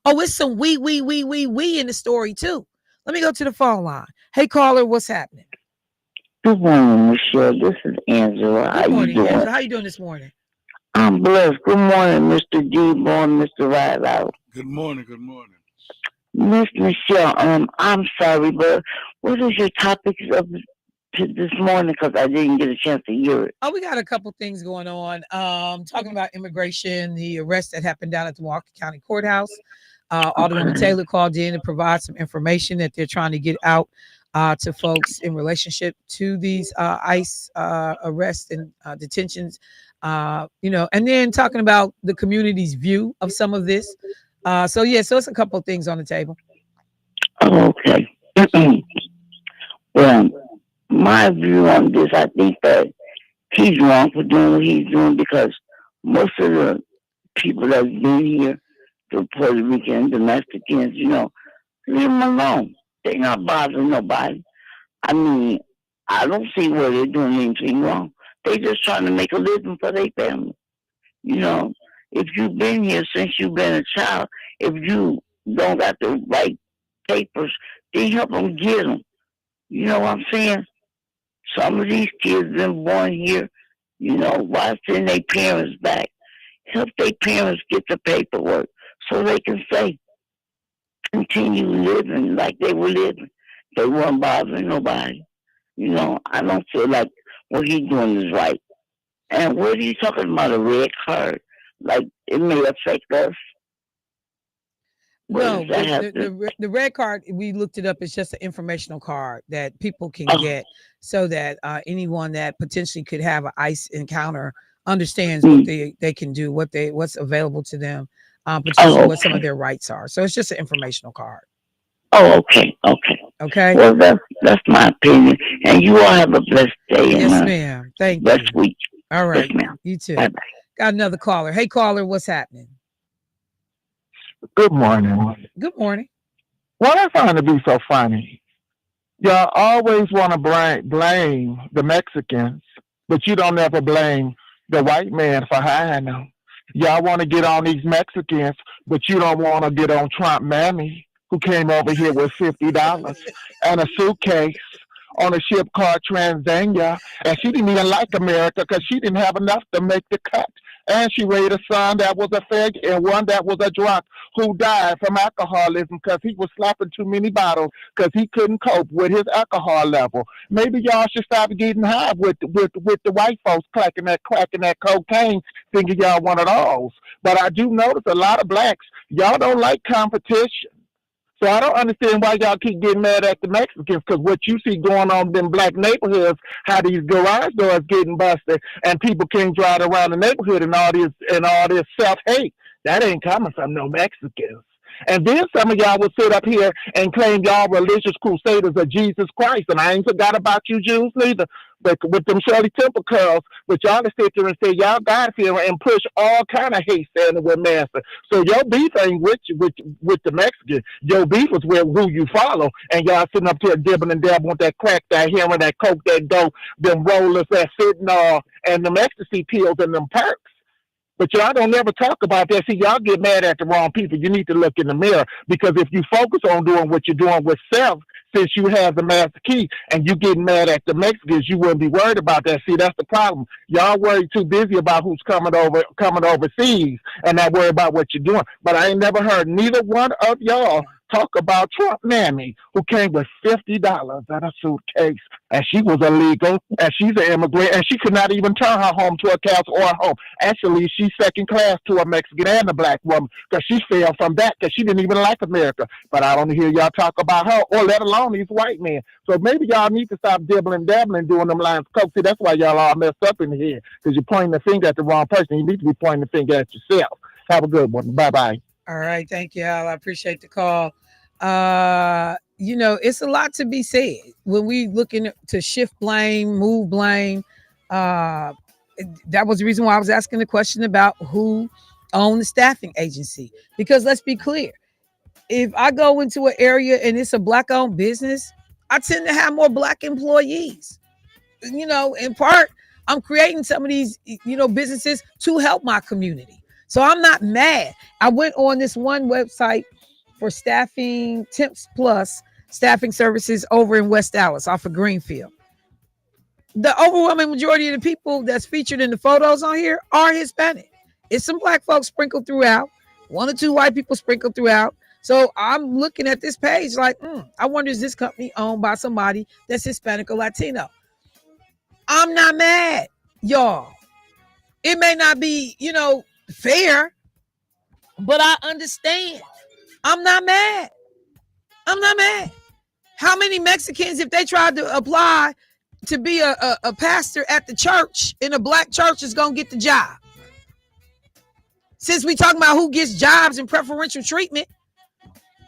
Oh, it's some we in the story too. Let me go to the phone line. Hey, caller, what's happening? Good morning, Michelle. This is Angela. How Good you morning, doing? Angela. How you doing this morning? I'm blessed. Good morning, Mr. D. Born, Mr. Rideout. Good morning. Good morning. Miss Michelle, I'm sorry, but what is your topics of this morning? Because I didn't get a chance to hear it. Oh, we got a couple things going on. Talking about immigration, the arrest that happened down at the Milwaukee County Courthouse. Alderwoman Taylor called in to provide some information that they're trying to get out to folks in relationship to these ICE arrests and detentions. And then talking about the community's view of some of this. So it's a couple of things on the table. Oh, okay. Well, my view on this, I think that he's wrong for doing what he's doing because most of the people that's been here, the Puerto Rican domesticans, leave them alone. They're not bothering nobody. I mean, I don't see where they're doing anything wrong. They're just trying to make a living for their family. If you've been here since you've been a child, if you don't got the right papers, then help them get them. You know what I'm saying? Some of these kids been born here, why send their parents back? Help their parents get the paperwork so they can say, continue living like they were living. They weren't bothering nobody. I don't feel like what he's doing is right. And what are you talking about, a red card? Like, it may affect us. No, the red card, we looked it up. It's just an informational card that people can get so that anyone that potentially could have an ICE encounter understands what they can do, what's available to them, potentially what some of their rights are. So it's just an informational card. Oh, okay. Okay. Well, that's my opinion. And you all have a blessed day. Yes, ma'am. Thank you. Blessed week. All right. Yes, ma'am. You too. Bye-bye. Got another caller. Hey, caller, what's happening? Good morning. Good morning. What I find to be so funny, y'all always want to blame the Mexicans, but you don't ever blame the white man for hiring them. Y'all want to get on these Mexicans, but you don't want to get on Trump Mammy, who came over here with $50 and a suitcase on a ship called Transania, and she didn't even like America because she didn't have enough to make the cut. And she raised a son that was a fag and one that was a drunk who died from alcoholism because he was slapping too many bottles because he couldn't cope with his alcohol level. Maybe y'all should stop getting high with the white folks cracking that cocaine, thinking y'all one of those. But I do notice a lot of blacks, y'all don't like competition. So I don't understand why y'all keep getting mad at the Mexicans, because what you see going on in them black neighborhoods, how these garage doors getting busted and people can't drive around the neighborhood and all this self-hate, that ain't coming from no Mexicans. And then some of y'all will sit up here and claim y'all religious crusaders of Jesus Christ. And I ain't forgot about you Jews neither, but with them Shirley Temple curls. But y'all to sit there and say y'all God-fearing and push all kind of hate standing with master. So your beef ain't with the Mexican. Your beef is with who you follow. And y'all sitting up here dibbing and dabbing with that crack, that heroin, that coke, that dope, them rollers, that fentanyl, and them ecstasy pills and them perks. But y'all don't never talk about that. See, y'all get mad at the wrong people. You need to look in the mirror, because if you focus on doing what you're doing with self, since you have the master key and you getting mad at the Mexicans, you wouldn't be worried about that. See, that's the problem. Y'all worry too busy about who's coming overseas and not worry about what you're doing. But I ain't never heard neither one of y'all talk about Trump Mammy, who came with $50 at a suitcase, and she was illegal, and she's an immigrant, and she could not even turn her home to a couch or a home. Actually, she's second class to a Mexican and a black woman, because she fell from that, because she didn't even like America. But I don't hear y'all talk about her, or let alone these white men. So maybe y'all need to stop dibbling, dabbling, doing them lines of coke. See, that's why y'all all messed up in the head, because you're pointing the finger at the wrong person. You need to be pointing the finger at yourself. Have a good one. Bye-bye. All right. Thank you, Al. I appreciate the call. It's a lot to be said when we looking to shift blame, move blame. That was the reason why I was asking the question about who owned the staffing agency. Because let's be clear, if I go into an area and it's a black-owned business, I tend to have more black employees. In part, I'm creating some of these, businesses to help my community. So I'm not mad. I went on this one website for staffing, Temps Plus staffing services over in West Dallas off of Greenfield. the overwhelming majority of the people that's featured in the photos on here are Hispanic. It's some black folks sprinkled throughout, 1 or 2 white people sprinkled throughout. So I'm looking at this page like, I wonder, is this company owned by somebody that's Hispanic or Latino? I'm not mad, y'all. It may not be, fair, but I understand. I'm not mad. I'm not mad. How many Mexicans, if they tried to apply to be a pastor at the church in a black church, is going to get the job? Since we talking about who gets jobs and preferential treatment,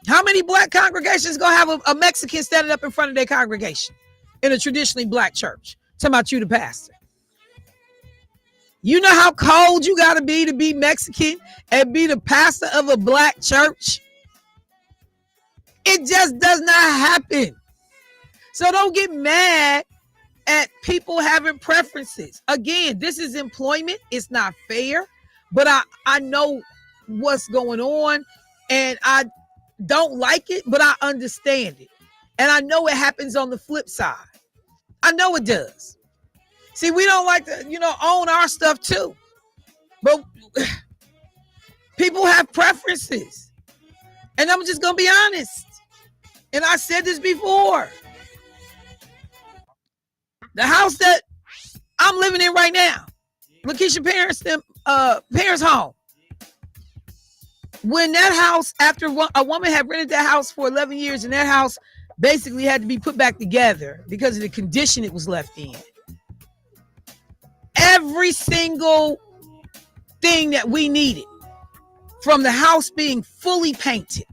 how many black congregations going to have a Mexican standing up in front of their congregation in a traditionally black church? Talking about you, the pastor. You know how cold you got to be Mexican and be the pastor of a black church? It just does not happen. So don't get mad at people having preferences. Again, this is employment. It's not fair, but I know what's going on, and I don't like it, but I understand it. And I know it happens on the flip side. I know it does. See, we don't like to, own our stuff too. But people have preferences. And I'm just going to be honest. And I said this before. The house that I'm living in right now, Lakeisha parents' home. When that house, after a woman had rented that house for 11 years, and that house basically had to be put back together because of the condition it was left in. Every single thing that we needed, from the house being fully painted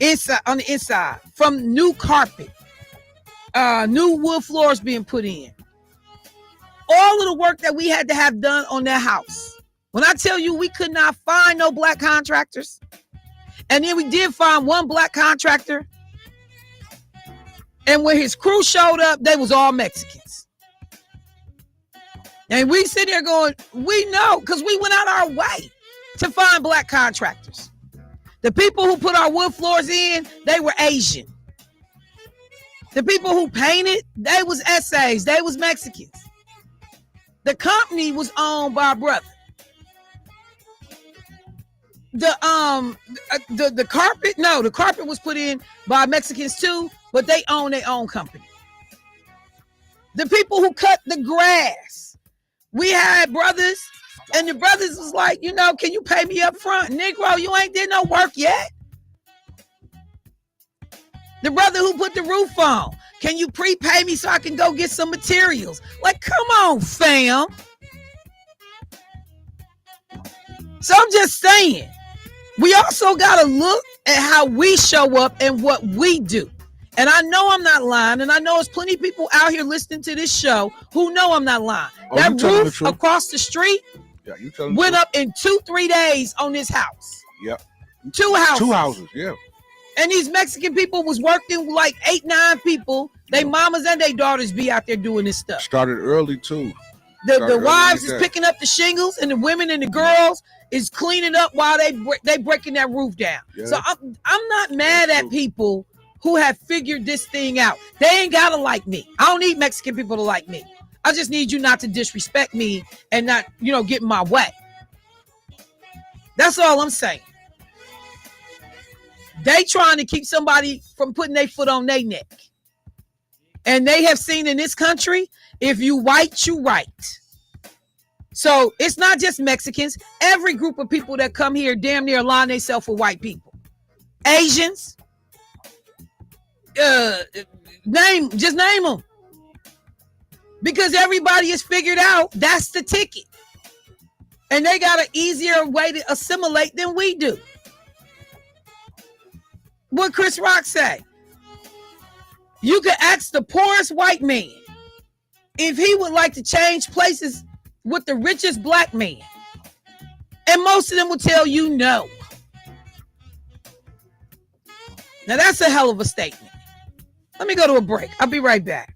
inside, on the inside, from new carpet, new wood floors being put in, all of the work that we had to have done on that house. When I tell you we could not find no black contractors, and then we did find one black contractor, and when his crew showed up, they was all Mexicans. And we sit there going, we know, because we went out our way to find black contractors. The people who put our wood floors in, they were Asian. The people who painted, they was essays, they was Mexicans. The company was owned by a brother. The carpet was put in by Mexicans too, but they own their own company. The people who cut the grass, we had brothers, and the brothers was like, can you pay me up front? Negro, you ain't did no work yet. The brother who put the roof on, can you prepay me so I can go get some materials? Like, come on, fam. So I'm just saying, we also got to look at how we show up and what we do. And I know I'm not lying, and I know there's plenty of people out here listening to this show who know I'm not lying. That roof across the street went up in 2-3 days on this house. Yep. 2 houses. 2 houses, yeah. And these Mexican people was working like 8-9 people. They mamas and they daughters be out there doing this stuff. Started early too. The wives is picking up the shingles, and the women and the girls is cleaning up while they breaking that roof down. Yeah. So I'm not mad at people who have figured this thing out. They ain't gotta like me. I don't need Mexican people to like me. I just need you not to disrespect me and not, get in my way. That's all I'm saying. They trying to keep somebody from putting their foot on their neck. And they have seen in this country, if you white, you right. So it's not just Mexicans. Every group of people that come here damn near align themselves with white people. Asians. Name them. Because everybody is figured out that's the ticket. And they got an easier way to assimilate than we do. What Chris Rock say? You could ask the poorest white man if he would like to change places with the richest black man. And most of them will tell you no. Now that's a hell of a statement. Let me go to a break. I'll be right back.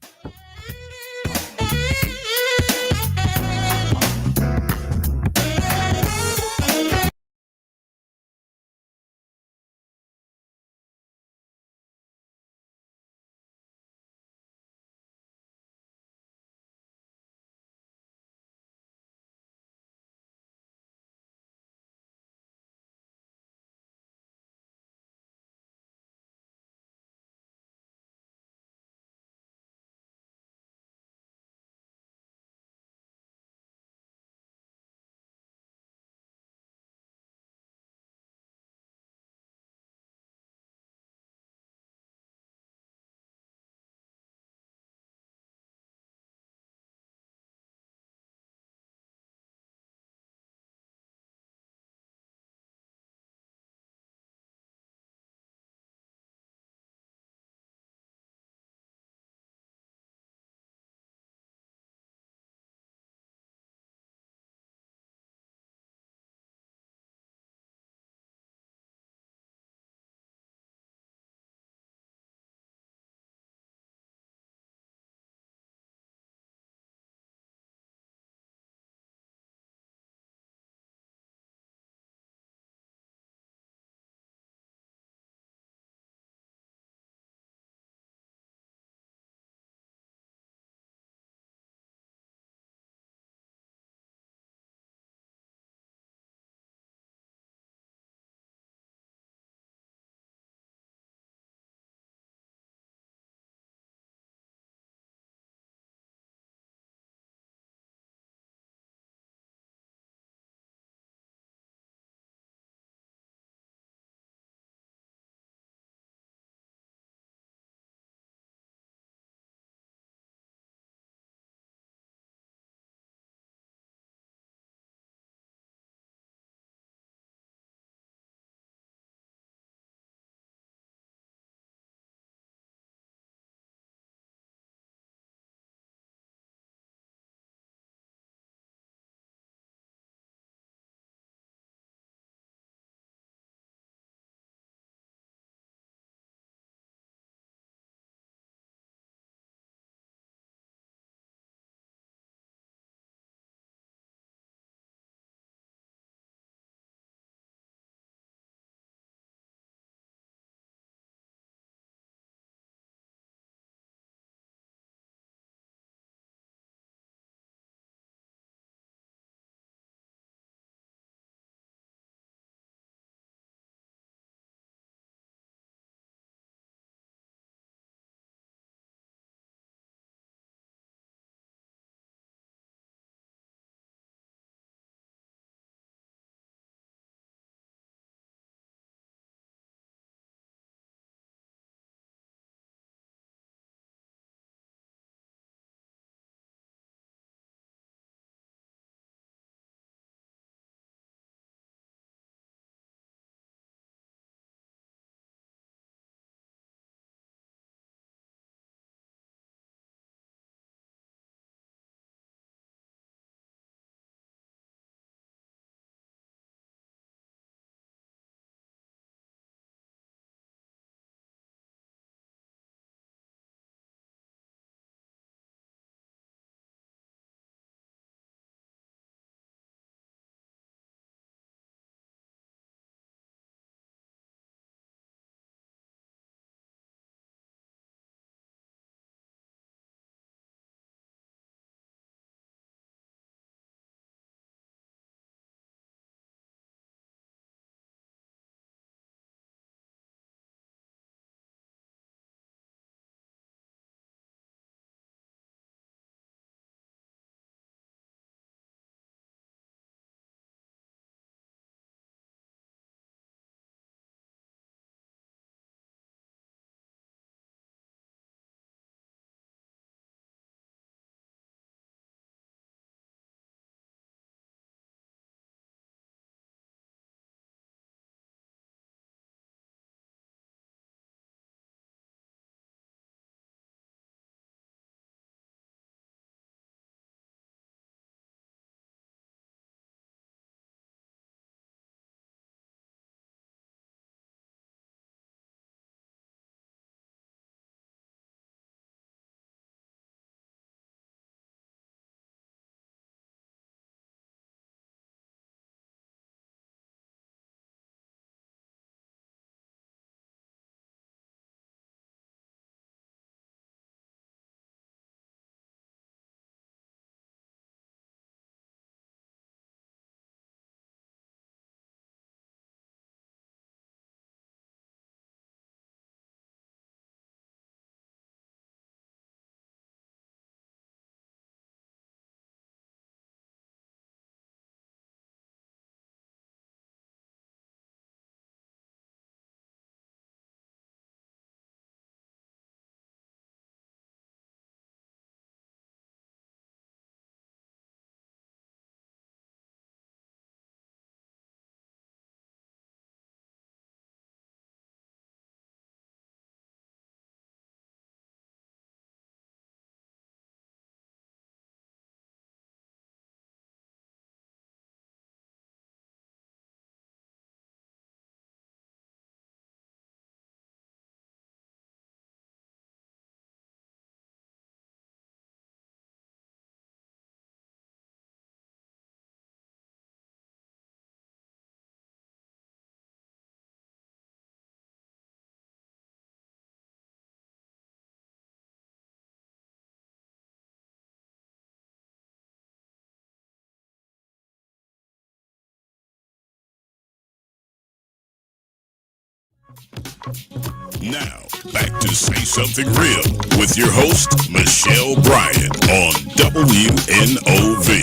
Now, back to Say Something Real with your host, Michelle Bryant on WNOV.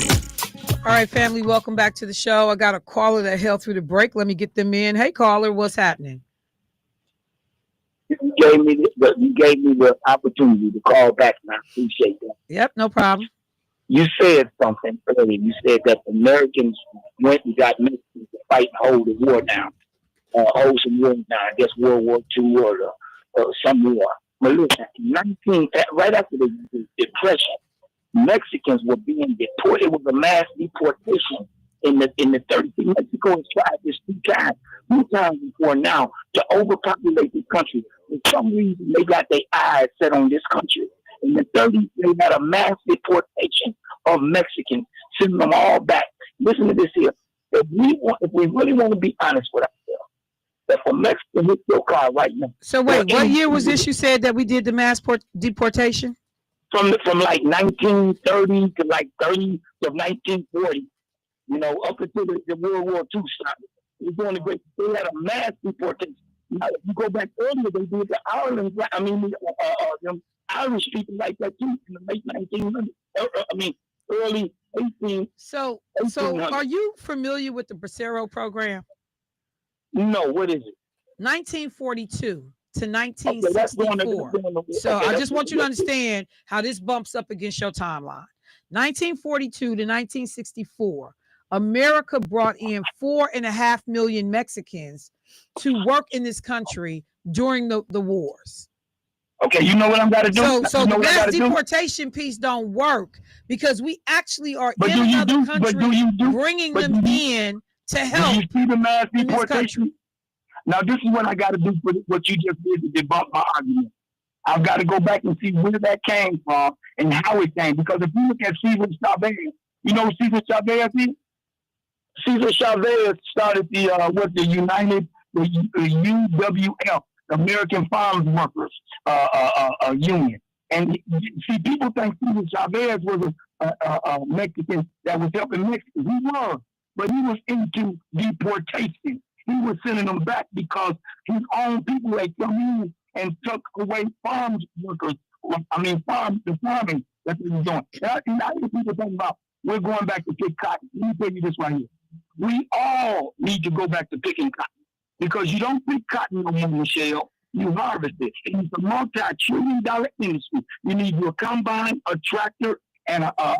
All right, family, welcome back to the show. I got a caller that held through the break. Let me get them in. Hey, caller, what's happening? You gave me the opportunity to call back, and I appreciate that. Yep, no problem. You said something earlier. You said that the Americans went and got Mexicans to fight and hold the war down. Hold some war down. I guess World War II or some war. But listen, right after the Depression, Mexicans were being deported. It was a mass deportation in the 30s. Mexico has tried this two times before now to overpopulate the country. For some reason, they got their eyes set on this country. In the 30s, they had a mass deportation of Mexicans, sending them all back. Listen to this here. If we really want to be honest with ourselves, that for Mexico hit your car right now. So wait, what year was this you said that we did the mass deportation? From like 1930 to like 1940, up until the World War II started. It was doing a great. They had a mass deportation. Now, if you go back earlier, they did the Ireland. Them Irish people like that too in the late 1900s. Early 18. So are you familiar with the Bracero program? No, what is it? 1942 to 1964. So I just want you to understand how this bumps up against your timeline. 1942 to 1964, America brought in 4.5 million Mexicans to work in this country during the wars. Okay, you know what I'm gonna do? So the mass deportation piece don't work because we actually are in another country bringing them in to help. Do you see the mass deportation? Now, this is what I got to do for what you just did to debunk my argument. I've got to go back and see where that came from and how it came. Because if you look at Cesar Chavez, you know who Cesar Chavez is? Cesar Chavez started the UWF, American Farm Workers Union. And see, people think Cesar Chavez was a Mexican that was helping Mexicans. He was, but he was into deportation. He was sending them back because his own people had come in and took away farm workers. The farming that they were doing. Now people talking about we're going back to pick cotton. Let me tell you this right here. We all need to go back to picking cotton because you don't pick cotton no more, Michelle. You harvest it. And it's a multi-trillion-dollar industry. You need a combine, a tractor, and a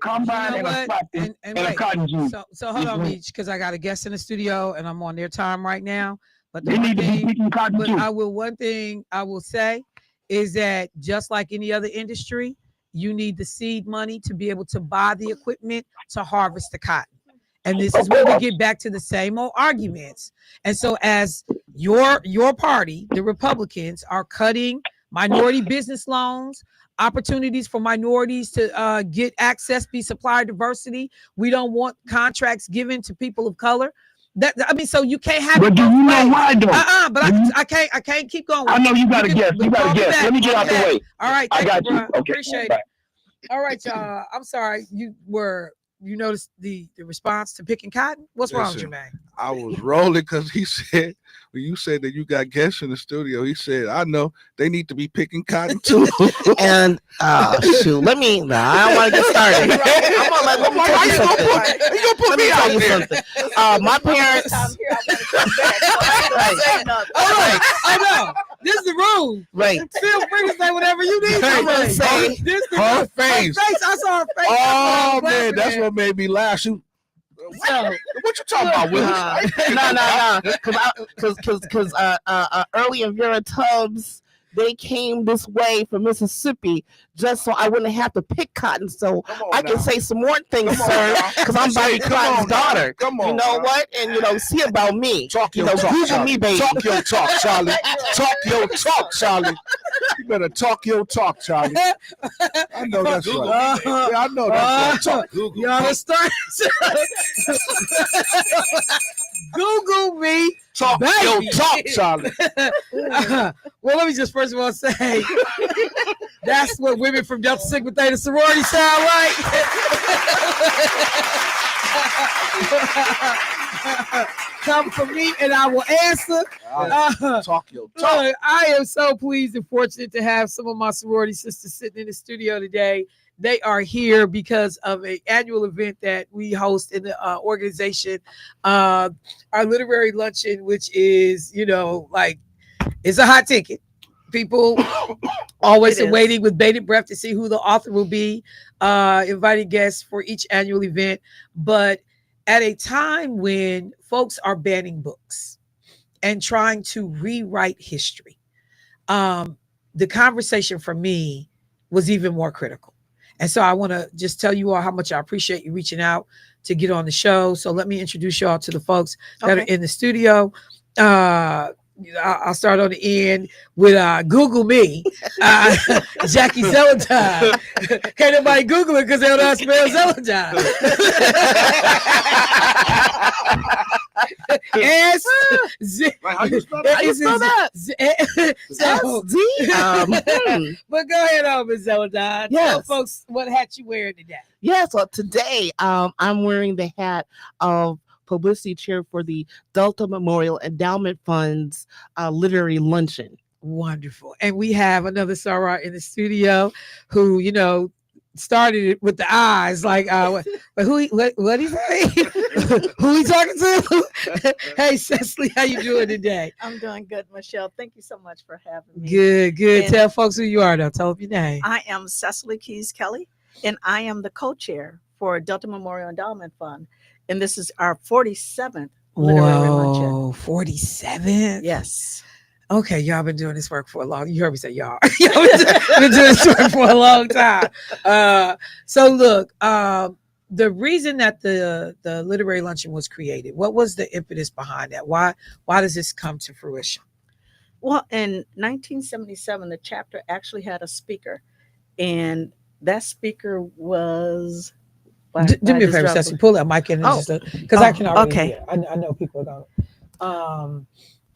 combine and a tractor and a cotton gin. So hold on, Meech, because I got a guest in the studio and I'm on their time right now. But they need to be picking cotton too. One thing I will say is that just like any other industry, you need the seed money to be able to buy the equipment to harvest the cotton. And this is where we get back to the same old arguments. And so as your party, the Republicans, are cutting minority business loans, opportunities for minorities to get access, be supplier diversity. We don't want contracts given to people of color. So you can't have. But do you know why though? But I can't keep going. I know you got to guess. You got to guess. Let me get out the way. All right, I got you. Okay, appreciate it. All right, y'all. I'm sorry. You noticed the response to picking cotton? What's wrong, Jermaine? I was rolling because he said, when you said that you got guests in the studio, he said, I know they need to be picking cotton too. And shoot, I don't want to get started. Let me tell you something. You gonna put me out there? My parents. I know. This is the rule. Right. Feel free to say whatever you need. I'm gonna say her face. I saw her face. Oh man, that's what made me laugh. What you talking about, Willis? Because early in Vera Tubbs, they came this way from Mississippi just so I wouldn't have to pick cotton. So I can say some more things, sir, because I'm Bobby Cotton's daughter. You know what? And, see about me. Talk your talk, Google Charlie. me, baby. Talk your talk, Charlie. Talk your talk, Charlie. You better talk your talk, Charlie. I know that's right. Yeah, I know that's right. Google. You understand? Google me. Talk your talk, Charlie. Well, let me just first of all say that's what women from Delta Sigma Theta sorority sound like. come from me and I will answer. Talk your talk. Look, I am so pleased and fortunate to have some of my sorority sisters sitting in the studio today. They are here because of an annual event that we host in the organization, our literary luncheon, which is, like, it's a hot ticket. People always waiting with bated breath to see who the author will be, inviting guests for each annual event. But at a time when folks are banning books and trying to rewrite history, the conversation for me was even more critical. And so I want to just tell you all how much I appreciate you reaching out to get on the show. So let me introduce you all to the folks that are in the studio. I'll start on the end with Google me, Jackie Zeladine. Can't nobody Google it because they don't know how to spell Zeladine. How you spell that? But go ahead, Ms. Zeladine. Tell folks what hat you wearing today. Yes, well, today I'm wearing the hat of publicity chair for the Delta Memorial Endowment Fund's literary luncheon. Wonderful. And we have another soror in the studio who, started it with the eyes, like, what he say? Who he talking to? Hey, Cecily, how you doing today? I'm doing good, Michelle. Thank you so much for having me. Good. And tell folks who you are, though. Tell them your name. I am Cecily Keys Kelly, and I am the co-chair for Delta Memorial Endowment Fund. And this is our 47th literary luncheon. 47? Yes. Okay, y'all been doing this work for a long. You heard me say y'all. Y'all been doing this work for a long time. So look, the reason that the literary luncheon was created, what was the impetus behind that? Why does this come to fruition? Well, in 1977, the chapter actually had a speaker, and that speaker was. Do me a favor, Cecily. Pull that mic in because I can already hear. I know people are going.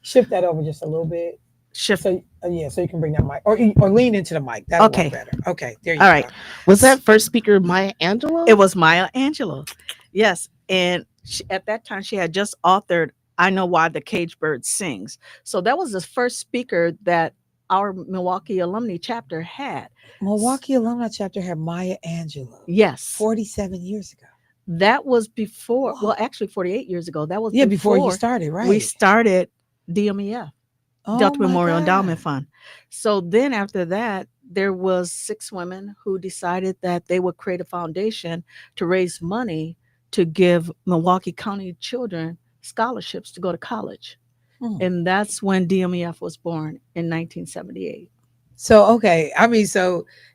Shift that over just a little bit. Shift. So you can bring that mic or lean into the mic. That'll work better. Okay, there you go. All right. Was that first speaker Maya Angelou? It was Maya Angelou. Yes, and at that time she had just authored "I Know Why the Caged Bird Sings." So that was the first speaker that our Milwaukee alumni chapter had. Milwaukee alumni chapter had Maya Angelou. Yes, 47 years ago. That was before. Well, actually, 48 years ago. That was before you started, right? We started DMEF, Delta Memorial Endowment Fund. So then after that, there was 6 women who decided that they would create a foundation to raise money to give Milwaukee County children scholarships to go to college. And that's when DMEF was born in 1978. So, okay. I mean,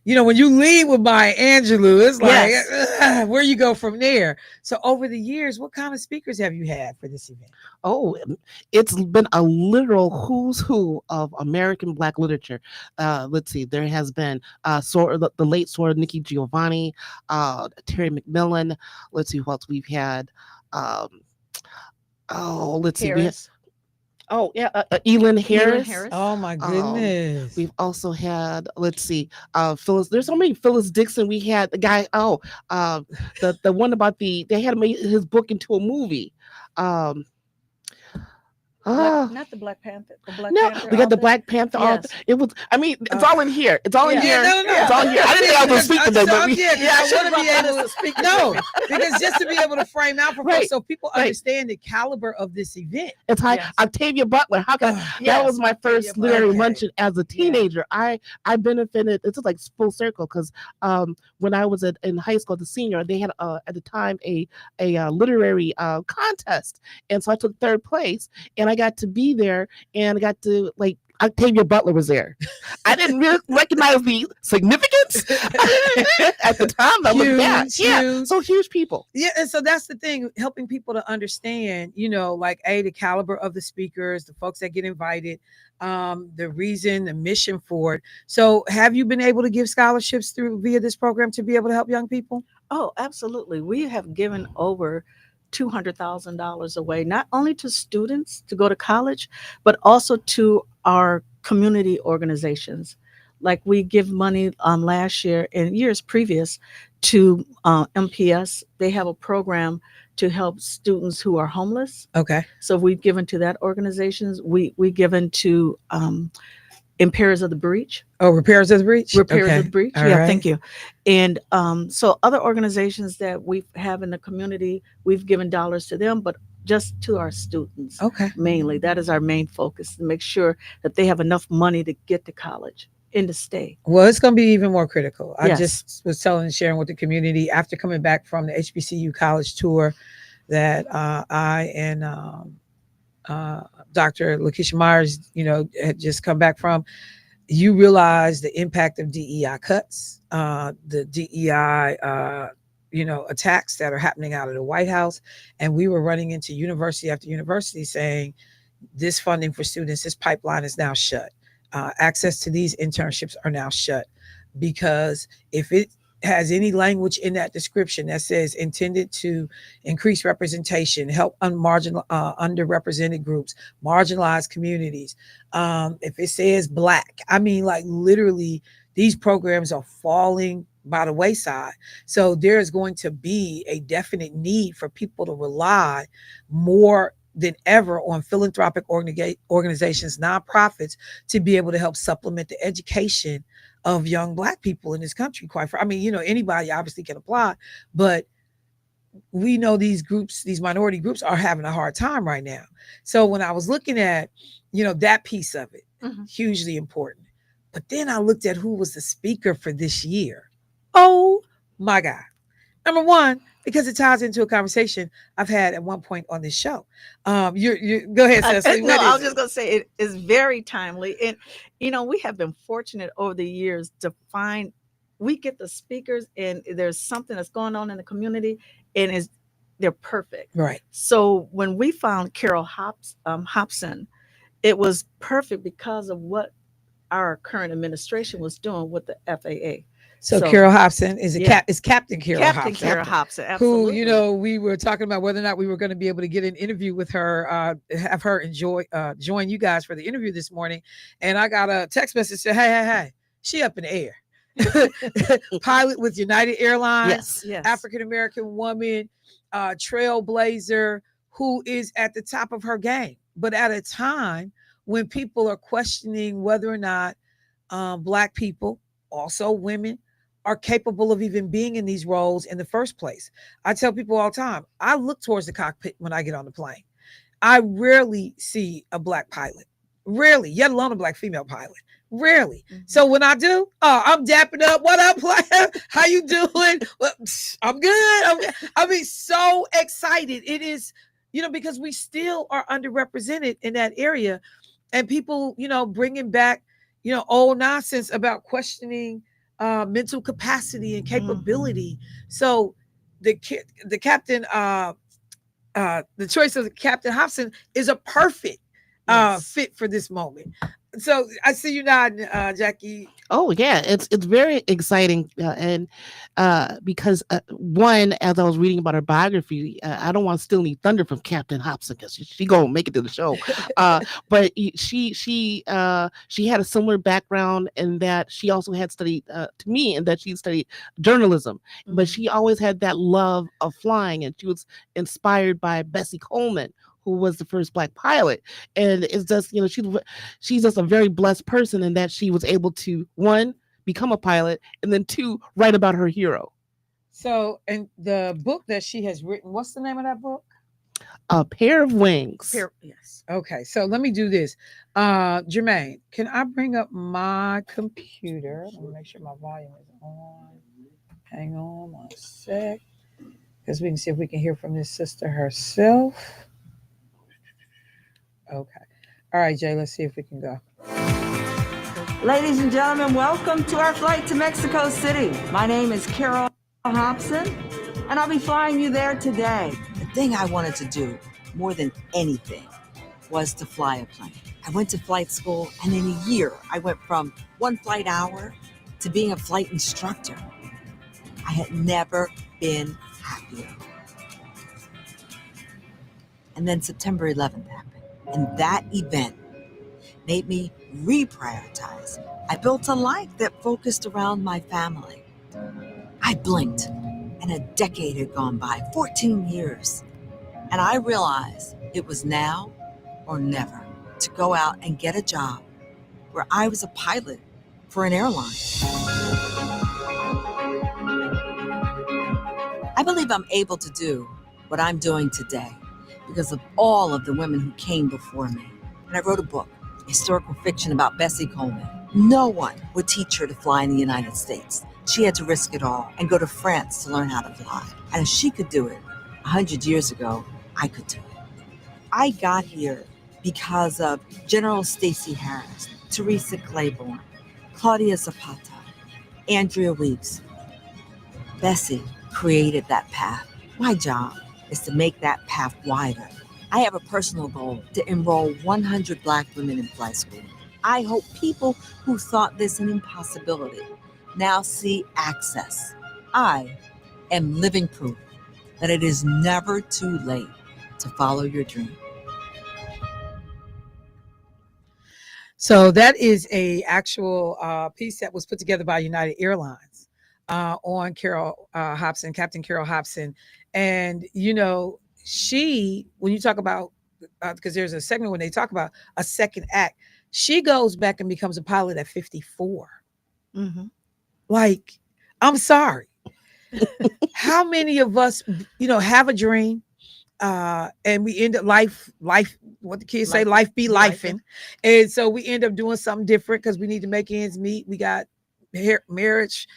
when you lead with Maya Angelou, it's like, where you go from there. So over the years, what kind of speakers have you had for this event? Oh, it's been a literal who's who of American Black literature. Let's see, there has been the late Sora Nikki Giovanni, Terry McMillan. Let's see who else we've had. Let's see. Elin Harris. Oh my goodness. We've also had, let's see, Phyllis. There's so many. Phyllis Dixon. We had the guy. The one about they had made his book into a movie. Not the Black Panther. We got the Black Panther. Yes. It was. I mean, it's all in here. It's all in here. No. It's all in here. I didn't think I was going to speak today, but I want to be able to speak. No, because just to be able to frame out for folks, so people understand the caliber of this event. It's high. Octavia Butler. How can that was my first literary luncheon as a teenager. I benefited. It's like full circle because when I was in high school, the senior, they had at the time a literary contest, and so I took 3rd place, and I got to be there, and I got to Octavia Butler was there. I didn't really recognize the significance at the time. I looked back. So huge people. Yeah, and so that's the thing, helping people to understand, the caliber of the speakers, the folks that get invited, the reason, the mission for it. So have you been able to give scholarships via this program to be able to help young people? Oh, absolutely. We have given over $200,000 away, not only to students to go to college, but also to our community organizations. Like we give money last year and years previous to MPS. They have a program to help students who are homeless. Okay. So we've given to that organizations. We given to Impairs of the Breach. Oh, Repairs of the Breach. Repairs Okay. of the Breach. All Yeah, right. thank you. And so other organizations that we have in the community, we've given dollars to them, but just to our students. Okay. Mainly, that is our main focus, to make sure that they have enough money to get to college and to stay. Well, it's going to be even more critical. I Yes. just was telling and sharing with the community after coming back from the HBCU college tour that I and Dr. Lakeisha Myers, had just come back from. You realize the impact of DEI cuts, the DEI, attacks that are happening out of the White House. And we were running into university after university saying, this funding for students, this pipeline is now shut. Access to these internships are now shut, because if it has any language in that description that says intended to increase representation, help underrepresented groups, marginalized communities, if it says Black, I mean, like literally these programs are falling by the wayside. So there is going to be a definite need for people to rely more than ever on philanthropic organizations, nonprofits, to be able to help supplement the education of young Black people in this country. Anybody obviously can apply, but we know these groups, these minority groups, are having a hard time right now. So when I was looking at, that piece of it, hugely important. But then I looked at who was the speaker for this year. Oh my God. Number one, because it ties into a conversation I've had at one point on this show. You go ahead, Cecily. No, I was just going to say it is very timely. And, we have been fortunate over the years to find, we get the speakers and there's something that's going on in the community and they're perfect. Right. So when we found Carol Hobson, it was perfect because of what our current administration was doing with the FAA. So Carol Hobson is Captain Carol Hobson. Captain Carol Hobson, absolutely. Who, we were talking about whether or not we were going to be able to get an interview with her, have her join you guys for the interview this morning. And I got a text message that said, hey, she up in the air. Pilot with United Airlines, yes. African-American woman, trailblazer, who is at the top of her game. But at a time when people are questioning whether or not Black people, also women, are capable of even being in these roles in the first place. I tell people all the time, I look towards the cockpit when I get on the plane. I rarely see a Black pilot, rarely, yet alone a Black female pilot, rarely. Mm-hmm. So when I do, I'm dapping up. What up, player? How you doing? Well, I'm good. I mean, so excited. It is, because we still are underrepresented in that area, and people, bringing back, old nonsense about questioning mental capacity and capability. So the captain, the choice of Captain Hobson is a perfect fit for this moment. So I see you nodding, Jackie. Oh yeah, it's very exciting, and because one, as I was reading about her biography, I don't want to steal any thunder from Captain Hobson because she gonna make it to the show, but she had a similar background in that she also had studied to me, and that she studied journalism, but she always had that love of flying, and she was inspired by Bessie Coleman, who was the first Black pilot. And it's just, she's just a very blessed person in that she was able to, one, become a pilot, and then two, write about her hero. So, and the book that she has written, what's the name of that book? A Pair of Wings. Yes. Okay. So let me do this. Jermaine, can I bring up my computer? Let me make sure my volume is on. Hang on one sec. Because we can see if we can hear from this sister herself. Okay. All right, Jay, let's see if we can go. Ladies and gentlemen, welcome to our flight to Mexico City. My name is Carol Hobson, and I'll be flying you there today. The thing I wanted to do more than anything was to fly a plane. I went to flight school, and in a year, I went from one flight hour to being a flight instructor. I had never been happier. And then September 11th happened. And that event made me reprioritize. I built a life that focused around my family. I blinked, and a decade had gone by, 14 years. And I realized it was now or never to go out and get a job where I was a pilot for an airline. I believe I'm able to do what I'm doing today because of all of the women who came before me. And I wrote a book, historical fiction about Bessie Coleman. No one would teach her to fly in the United States. She had to risk it all and go to France to learn how to fly. And if she could do it 100 years ago, I could do it. I got here because of General Stacey Harris, Teresa Claiborne, Claudia Zapata, Andrea Weeks. Bessie created that path. My job is to make that path wider. I have a personal goal to enroll 100 Black women in flight school. I hope people who thought this an impossibility now see access. I am living proof that it is never too late to follow your dream. So that is a actual piece that was put together by United Airlines on Carol Hobson, Captain Carol Hobson. And, you know, she, when you talk about, because there's a segment when they talk about a second act, she goes back and becomes a pilot at 54. Mm-hmm. Like, I'm sorry. How many of us, you know, have a dream and we end up life, what the kids say, life be lifing. And so we end up doing something different because we need to make ends meet. We got marriage,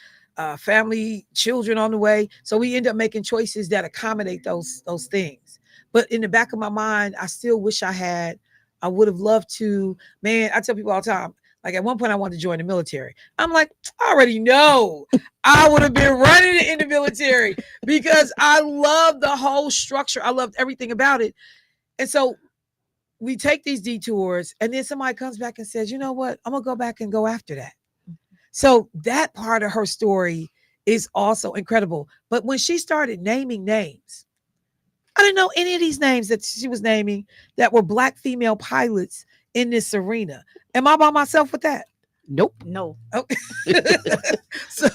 family, children on the way. So we end up making choices that accommodate those things. But in the back of my mind, I still wish I would have loved to, man, I tell people all the time, like at one point I wanted to join the military. I'm like, I already know I would have been running in the military because I love the whole structure. I loved everything about it. And so we take these detours and then somebody comes back and says, you know what? I'm going to go back and go after that. So that part of her story is also incredible. But when she started naming names, I didn't know any of these names that she was naming that were Black female pilots in this arena. Am I by myself with that? Nope. No. Okay. So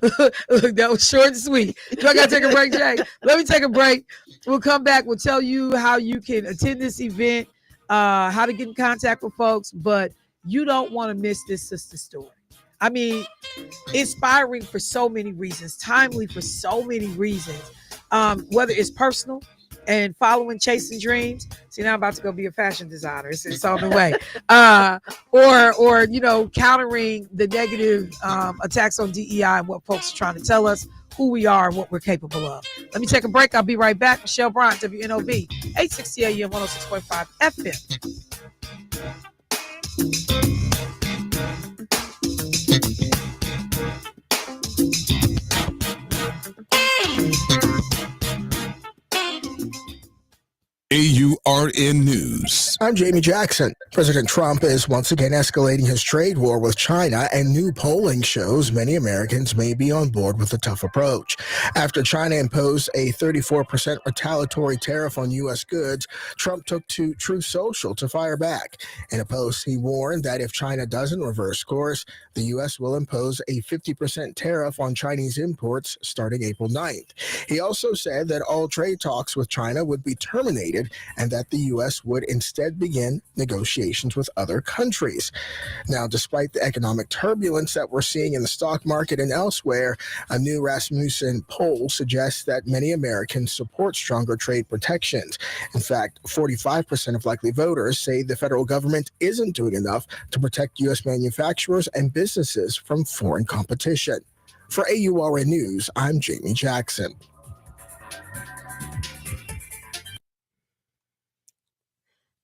that was short and sweet. Do I got to take a break, Jay? Let me take a break. We'll come back. We'll tell you how you can attend this event, how to get in contact with folks, but you don't want to miss this sister story. I mean, inspiring for so many reasons, timely for so many reasons, whether it's personal and following, chasing dreams. See, now I'm about to go be a fashion designer. It's on the way. Or you know, countering the negative attacks on DEI and what folks are trying to tell us who we are and what we're capable of. Let me take a break. I'll be right back. Michelle Bryant, WNOV, 860 AM, 106.5 FM. AURN News. I'm Jamie Jackson. President Trump is once again escalating his trade war with China, and new polling shows many Americans may be on board with a tough approach. After China imposed a 34% retaliatory tariff on U.S. goods, Trump took to Truth Social to fire back. In a post, he warned that if China doesn't reverse course, the U.S. will impose a 50% tariff on Chinese imports starting April 9th. He also said that all trade talks with China would be terminated and that the U.S. would instead begin negotiations with other countries. Now, despite the economic turbulence that we're seeing in the stock market and elsewhere, a new Rasmussen poll suggests that many Americans support stronger trade protections. In fact, 45% of likely voters say the federal government isn't doing enough to protect U.S. manufacturers and businesses from foreign competition. For AURN News, I'm Jamie Jackson.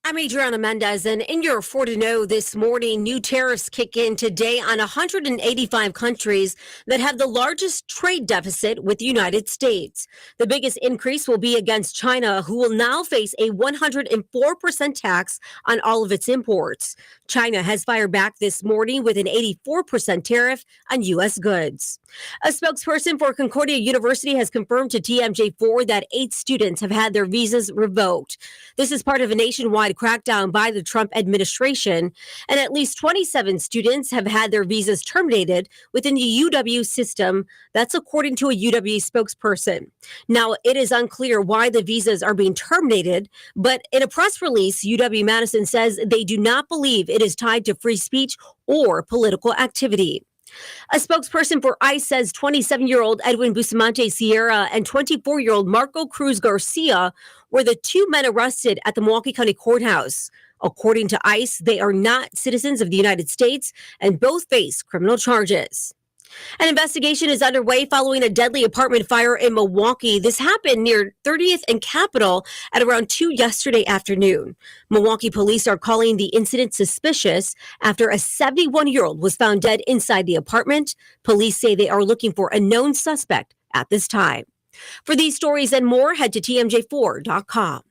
I'm Adriana Mendez, and in your 4 to know this morning, new tariffs kick in today on 185 countries that have the largest trade deficit with the United States. The biggest increase will be against China, who will now face a 104% tax on all of its imports. China has fired back this morning with an 84% tariff on U.S. goods. A spokesperson for Concordia University has confirmed to TMJ4 that 8 students have had their visas revoked. This is part of a nationwide crackdown by the Trump administration, and at least 27 students have had their visas terminated within the UW system. That's according to a UW spokesperson. Now, it is unclear why the visas are being terminated, but in a press release, UW-Madison says they do not believe it is tied to free speech or political activity. A spokesperson for ICE says 27-year-old Edwin Bustamante Sierra and 24-year-old Marco Cruz Garcia were the two men arrested at the Milwaukee County Courthouse. According to ICE, they are not citizens of the United States and both face criminal charges. An investigation is underway following a deadly apartment fire in Milwaukee. This happened near 30th and Capitol at around 2 yesterday afternoon. Milwaukee police are calling the incident suspicious after a 71-year-old was found dead inside the apartment. Police say they are looking for a known suspect at this time. For these stories and more, head to tmj4.com.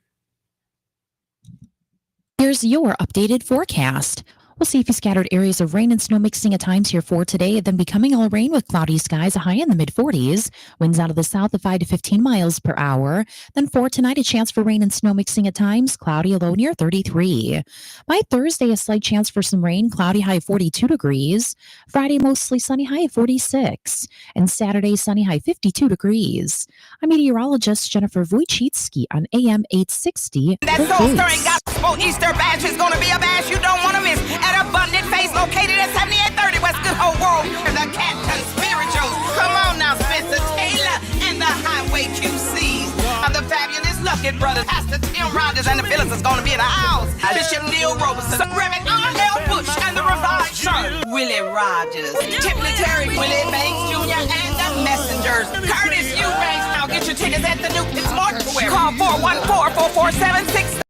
Here's your updated forecast. We'll see a few scattered areas of rain and snow mixing at times here for today, then becoming all rain with cloudy skies, a high in the mid-40s. Winds out of the south of 5 to 15 miles per hour. Then for tonight, a chance for rain and snow mixing at times, cloudy, a low near 33. By Thursday, a slight chance for some rain, cloudy, high of 42 degrees. Friday, mostly sunny, high of 46. And Saturday, sunny, high 52 degrees. I'm meteorologist Jennifer Wojcicki on AM 860. That soul-stirring gospel Easter bash is going to be a bash you don't want to miss. At Abundant Face, located at 7830 West Good Hope Road. The Captain Spirituals. Come on now, Spencer Taylor and the Highway QCs. The fabulous Lucky Brothers. Pastor Tim Rogers and the Phillips is going to be in the house. Bishop Neil Robeson. Reverend R.L. Bush and the Revived Son. Willie Rogers. Tiffany Terry, Willie Banks Jr. and the Messengers. Curtis Eubanks. Now get your tickets at the New Pitts Mortuary. Call 414-4476.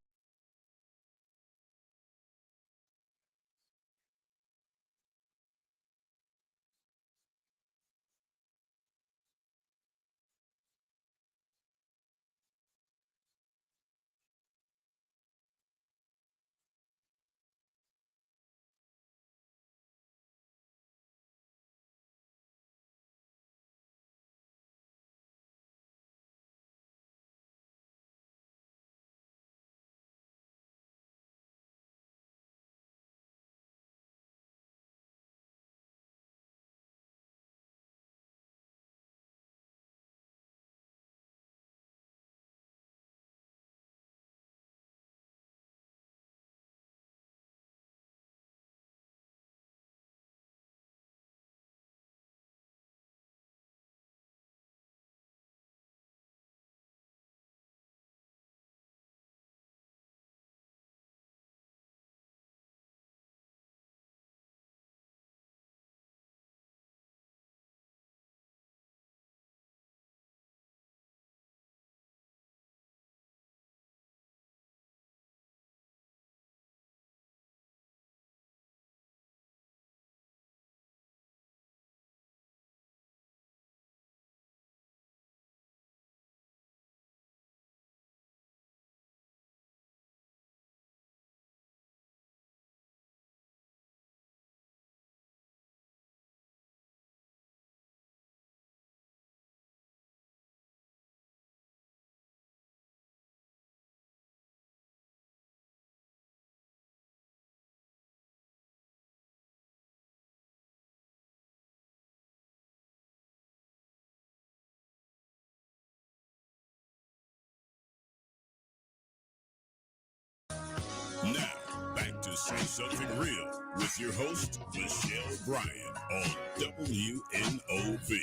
Now, back to Say Something Real with your host, Michelle Bryant on WNOV.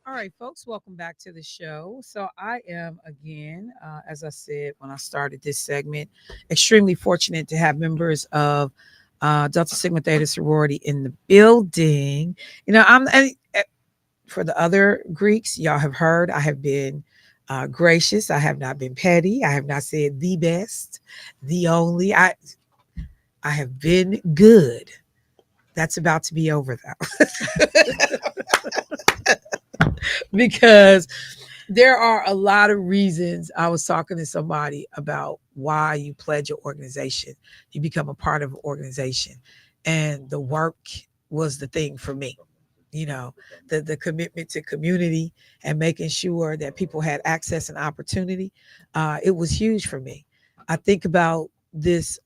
All right, folks, welcome back to the show. So I am, again, as I said when I started this segment, extremely fortunate to have members of Delta Sigma Theta sorority in the building. You know, for the other Greeks, y'all have heard, I have been gracious. I have not been petty. I have not said the best, the only. I have been good. That's about to be over though. Because there are a lot of reasons. I was talking to somebody about why you pledge your organization. You become a part of an organization. And the work was the thing for me. You know, the commitment to community and making sure that people had access and opportunity. It was huge for me. I think about this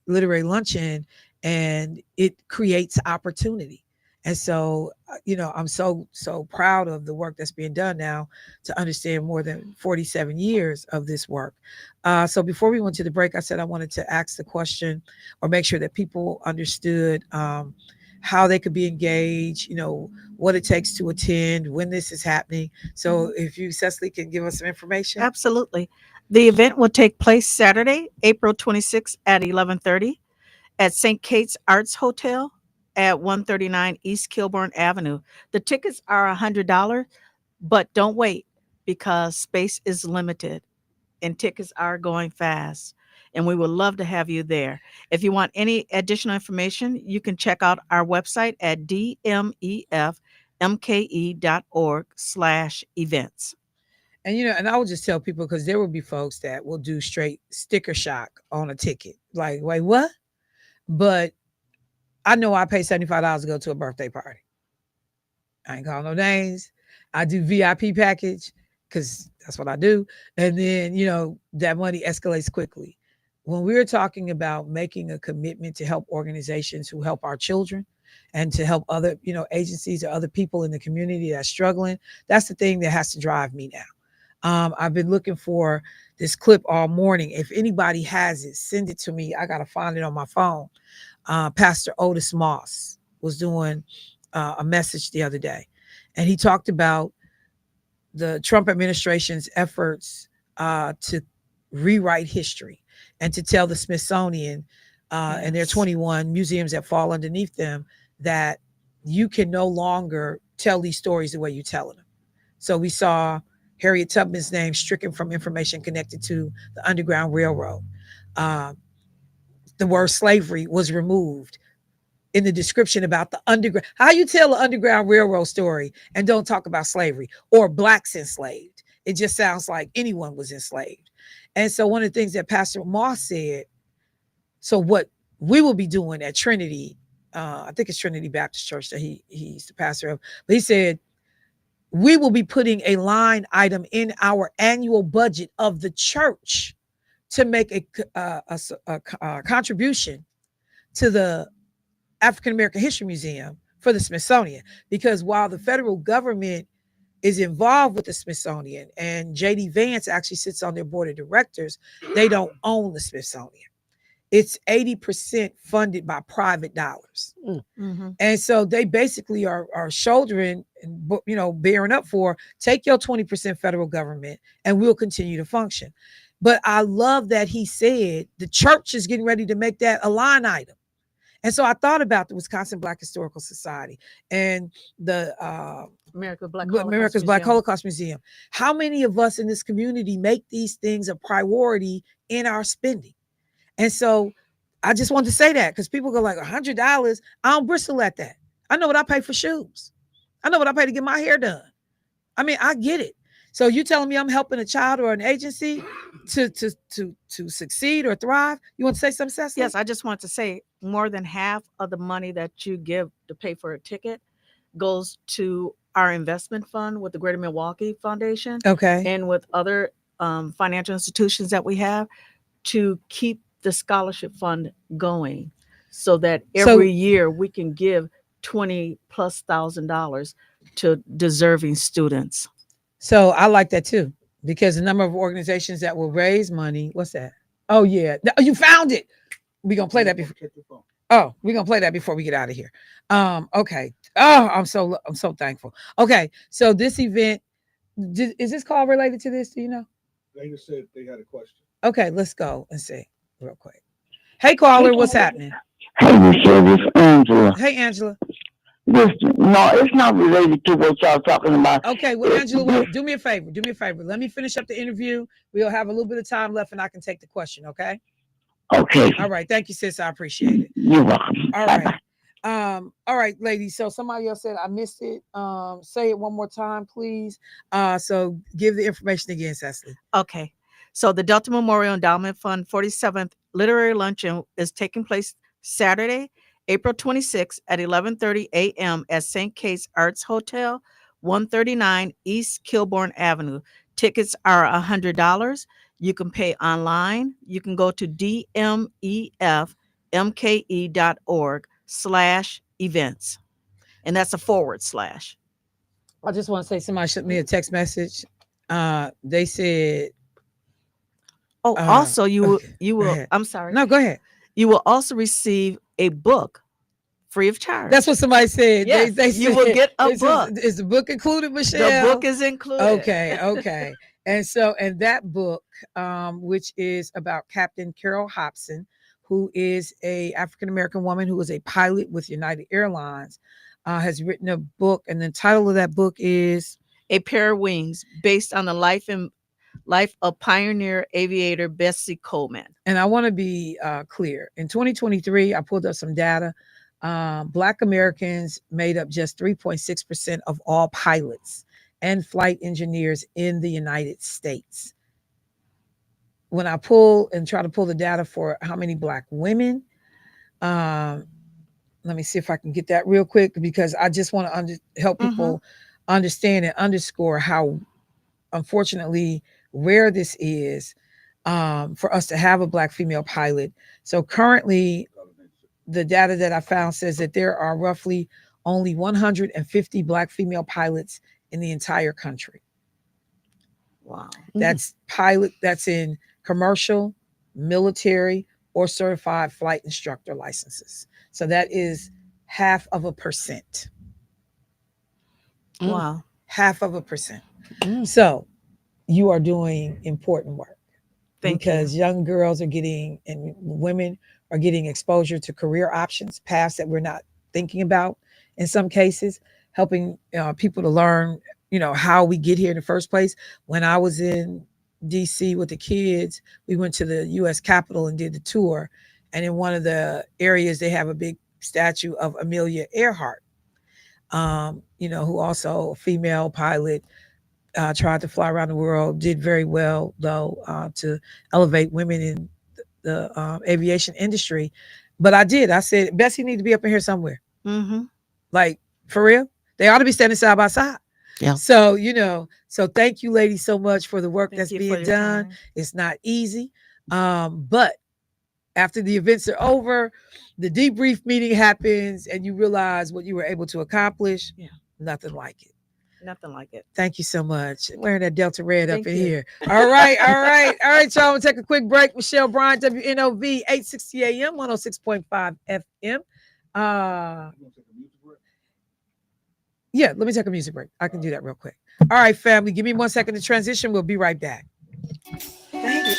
literary luncheon, and it creates opportunity. And so, I'm so proud of the work that's being done now to understand more than 47 years of this work. So before we went to the break, I said I wanted to ask the question or make sure that people understood how they could be engaged, what it takes to attend, when this is happening. So if you, Cecily, can give us some information. Absolutely. The event will take place Saturday, April 26th at 11:30 at St. Kate's Arts Hotel at 139 East Kilbourne Avenue. The tickets are $100, but don't wait because space is limited and tickets are going fast. And we would love to have you there. If you want any additional information, you can check out our website at dmefmke.org/events. And and I will just tell people, because there will be folks that will do straight sticker shock on a ticket. Like, wait, what? But I know I paid $75 to go to a birthday party. I ain't calling no names. I do VIP package because that's what I do. And then, that money escalates quickly. When we're talking about making a commitment to help organizations who help our children and to help other, agencies or other people in the community that's struggling, that's the thing that has to drive me now. I've been looking for this clip all morning. If anybody has it, send it to me. I got to find it on my phone. Pastor Otis Moss was doing a message the other day, and he talked about the Trump administration's efforts to rewrite history and to tell the Smithsonian and their 21 museums that fall underneath them that you can no longer tell these stories the way you're telling them. So we saw Harriet Tubman's name stricken from information connected to the Underground Railroad. The word slavery was removed in the description about the underground. How you tell an Underground Railroad story and don't talk about slavery or blacks enslaved? It just sounds like anyone was enslaved. And so one of the things that Pastor Moss said, so what we will be doing at Trinity, I think it's Trinity Baptist Church that he's the pastor of, but he said, we will be putting a line item in our annual budget of the church to make a contribution to the African American History Museum for the Smithsonian. Because while the federal government is involved with the Smithsonian and J.D. Vance actually sits on their board of directors, they don't own the Smithsonian. It's 80% funded by private dollars. Mm-hmm. And so they basically are shouldering and, bearing up for, take your 20% federal government and we'll continue to function. But I love that he said the church is getting ready to make that a line item. And so I thought about the Wisconsin Black Historical Society and the America's Black Holocaust Museum. How many of us in this community make these things a priority in our spending? And so I just wanted to say that, because people go like, $100, I don't bristle at that. I know what I pay for shoes. I know what I pay to get my hair done. I mean, I get it. So you telling me I'm helping a child or an agency to succeed or thrive? You want to say something, Cecily? Yes, I just want to say more than half of the money that you give to pay for a ticket goes to our investment fund with the Greater Milwaukee Foundation. Okay. And with other financial institutions that we have to keep the scholarship fund going, so that every year we can give $20,000+ to deserving students. So I like that too, because the number of organizations that will raise money. What's that? Oh yeah, you found it. We're gonna play that before. Oh, we're gonna play that before we get out of here. Okay. Oh, I'm so thankful. Okay, so this event, is this call related to this? Do you know? They just said they had a question. Okay, let's go and see real quick. Hey, caller, what's happening? Hey, Michelle, this is Angela. Hey, Angela. Listen, no, it's not related to what y'all talking about. Okay, well, Angela, wait, do me a favor. Do me a favor. Let me finish up the interview. We'll have a little bit of time left, and I can take the question. Okay. Okay. All right. Thank you, sis. I appreciate it. You're welcome. All Bye-bye. right. All right, ladies. So somebody else said I missed it. Say it one more time, please. So give the information again, Cecily. Okay. So the Delta Memorial Endowment Fund 47th Literary Luncheon is taking place Saturday, April 26th at 11:30 a.m. at St. Kate's Arts Hotel, 139 East Kilbourne Avenue. Tickets are $100. You can pay online. You can go to dmefmke.org/events. And that's a /. I just want to say somebody sent me a text message. They said, also you will go ahead. I'm sorry. No, go ahead. You will also receive a book free of charge. That's what somebody said. Yes, They you will get a book. Is the book included, Michelle? The book is included. Okay. And that book, which is about Captain Carol Hobson, who is a African American woman who was a pilot with United Airlines, has written a book, and the title of that book is A Pair of Wings, based on the life of pioneer aviator Bessie Coleman. And I want to be clear. In 2023, I pulled up some data. Black Americans made up just 3.6% of all pilots and flight engineers in the United States. When I try to pull the data for how many Black women, let me see if I can get that real quick, because I just want to help people understand and underscore how, unfortunately, rare this is for us to have a Black female pilot. So currently, the data that I found says that there are roughly only 150 Black female pilots in the entire country. Wow. That's that's in commercial, military, or certified flight instructor licenses. So that is 0.5%. Wow. 0.5%. So you are doing important work. Because young girls are getting, and women are getting, exposure to career options, paths that we're not thinking about in some cases, helping people to learn, how we get here in the first place. When I was in DC with the kids, we went to the US Capitol and did the tour. And in one of the areas, they have a big statue of Amelia Earhart, who also a female pilot, tried to fly around the world, did very well, though, to elevate women in the aviation industry. But I said, Bessie need to be up in here somewhere. Like, for real, they ought to be standing side by side. Yeah. So, so thank you, ladies, so much for the work that's being done. It's not easy. But after the events are over, the debrief meeting happens, and you realize what you were able to accomplish. Yeah. Nothing like it. Nothing like it. Thank you so much. Wearing that Delta red Thank up in you. here. All right, y'all. We'll take a quick break. Michelle Bryant, WNOV, 860 AM, 106.5 FM. Yeah, let me take a music break. I can do that real quick. All right, family, give me 1 second to transition. We'll be right back. Thank you.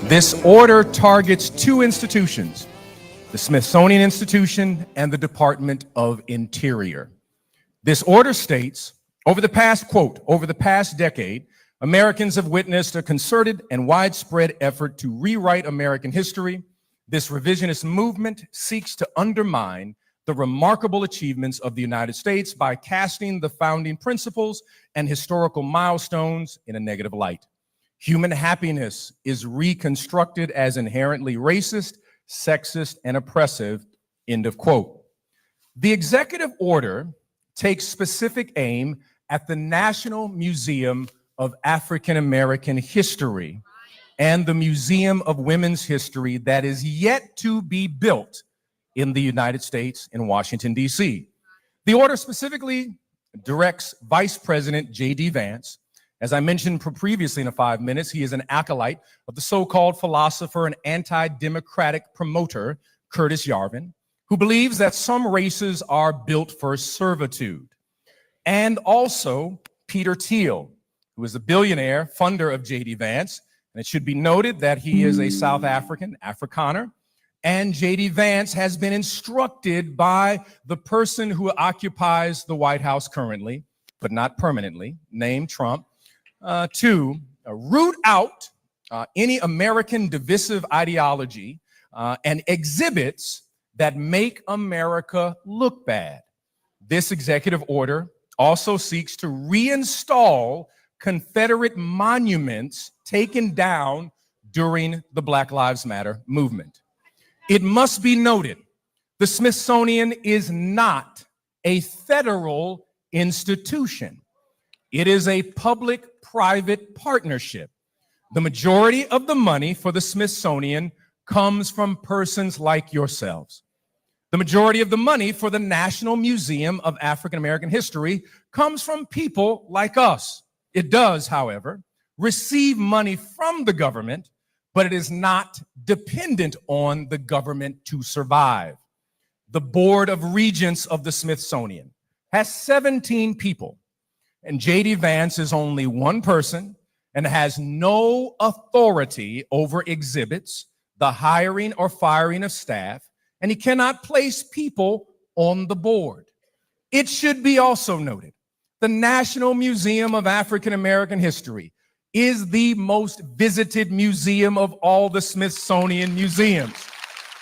This order targets two institutions, the Smithsonian Institution and the Department of Interior. This order states, over the past decade, Americans have witnessed a concerted and widespread effort to rewrite American history. This revisionist movement seeks to undermine the remarkable achievements of the United States by casting the founding principles and historical milestones in a negative light. Human happiness is reconstructed as inherently racist, sexist, and oppressive, end of quote. The executive order takes specific aim at the National Museum of African American History and the Museum of Women's History that is yet to be built in the United States in Washington, D.C. The order specifically directs Vice President J.D. Vance. As I mentioned previously in the 5 minutes, he is an acolyte of the so-called philosopher and anti-democratic promoter, Curtis Yarvin, who believes that some races are built for servitude. And also Peter Thiel, who is a billionaire funder of J.D. Vance. And it should be noted that he is a South African, Afrikaner. And J.D. Vance has been instructed by the person who occupies the White House currently, but not permanently, named Trump, to root out any American divisive ideology and exhibits that make America look bad. This executive order also seeks to reinstall Confederate monuments taken down during the Black Lives Matter movement. It must be noted, the Smithsonian is not a federal institution. It is a public-private partnership. The majority of the money for the Smithsonian comes from persons like yourselves. The majority of the money for the National Museum of African American History comes from people like us. It does, however, receive money from the government, but it is not dependent on the government to survive. The Board of Regents of the Smithsonian has 17 people, and J.D. Vance is only one person and has no authority over exhibits, the hiring or firing of staff, and he cannot place people on the board. It should be also noted, the National Museum of African American History is the most visited museum of all the Smithsonian museums,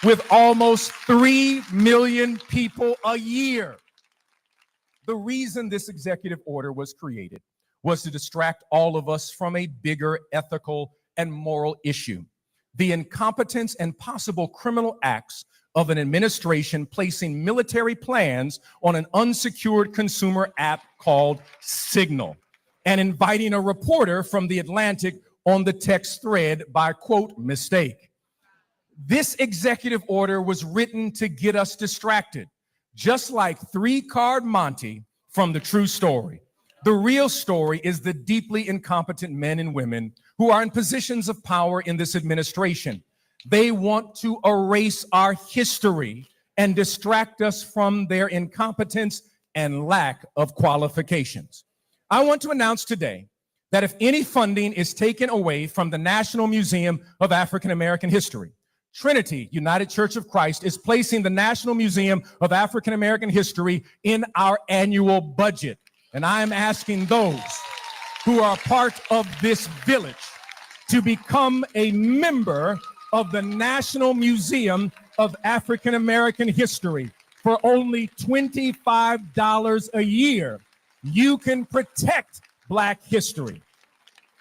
with almost 3 million people a year. The reason this executive order was created was to distract all of us from a bigger ethical and moral issue: the incompetence and possible criminal acts of an administration placing military plans on an unsecured consumer app called Signal and inviting a reporter from The Atlantic on the text thread by, quote, mistake. This executive order was written to get us distracted, just like 3-Card Monte from The True Story. The real story is the deeply incompetent men and women who are in positions of power in this administration. They want to erase our history and distract us from their incompetence and lack of qualifications. I want to announce today that if any funding is taken away from the National Museum of African American History, Trinity United Church of Christ is placing the National Museum of African American History in our annual budget. And I am asking those who are part of this village to become a member of the National Museum of African American History. For only $25 a year, you can protect Black history.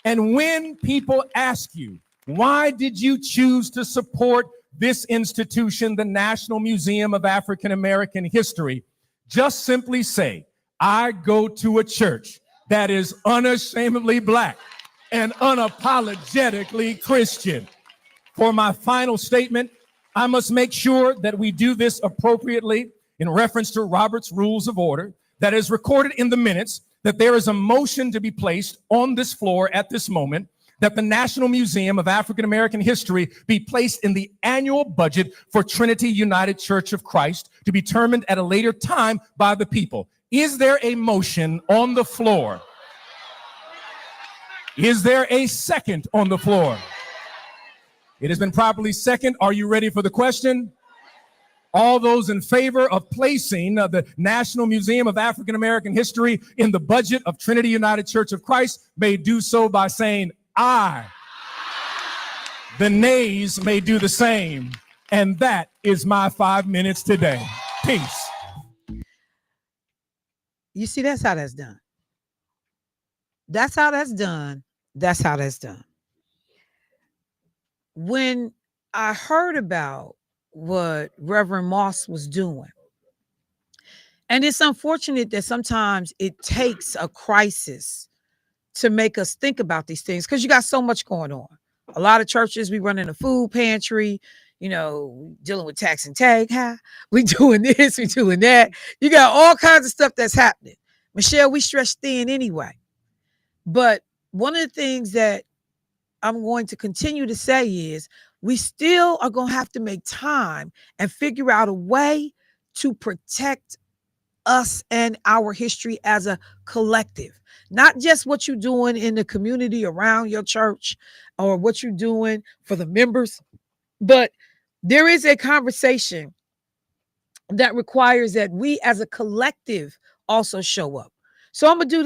And when people ask you, why did you choose to support this institution, the National Museum of African American History, just simply say, I go to a church that is unashamedly Black and unapologetically Christian. For my final statement, I must make sure that we do this appropriately in reference to Robert's Rules of Order, that is recorded in the minutes, that there is a motion to be placed on this floor at this moment, that the National Museum of African American History be placed in the annual budget for Trinity United Church of Christ to be determined at a later time by the people. Is there a motion on the floor? Is there a second on the floor? It has been properly seconded. Are you ready for the question? All those in favor of placing the National Museum of African American History in the budget of Trinity United Church of Christ may do so by saying aye. The nays may do the same. And that is my 5 minutes today. Peace. You see, that's how that's done. That's how that's done. That's how that's done. When I heard about what Reverend Moss was doing, and it's unfortunate that sometimes it takes a crisis to make us think about these things, because you got so much going on. A lot of churches, we run in a food pantry, dealing with tax and tag. We doing this, we doing that. You got all kinds of stuff that's happening. Michelle, we stretched thin anyway. But one of the things that I'm going to continue to say is we still are going to have to make time and figure out a way to protect us and our history as a collective. Not just what you're doing in the community around your church or what you're doing for the members, but there is a conversation that requires that we as a collective also show up. So I'm going to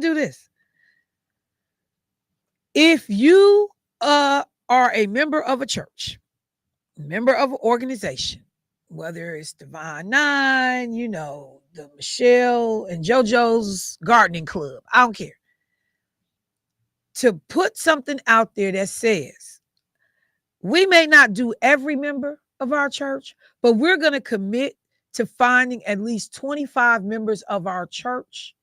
do this. If you are a member of a church, member of an organization, whether it's Divine Nine, the Michelle and JoJo's Gardening Club, I don't care, to put something out there that says, we may not do every member of our church, but we're going to commit to finding at least 25 members of our church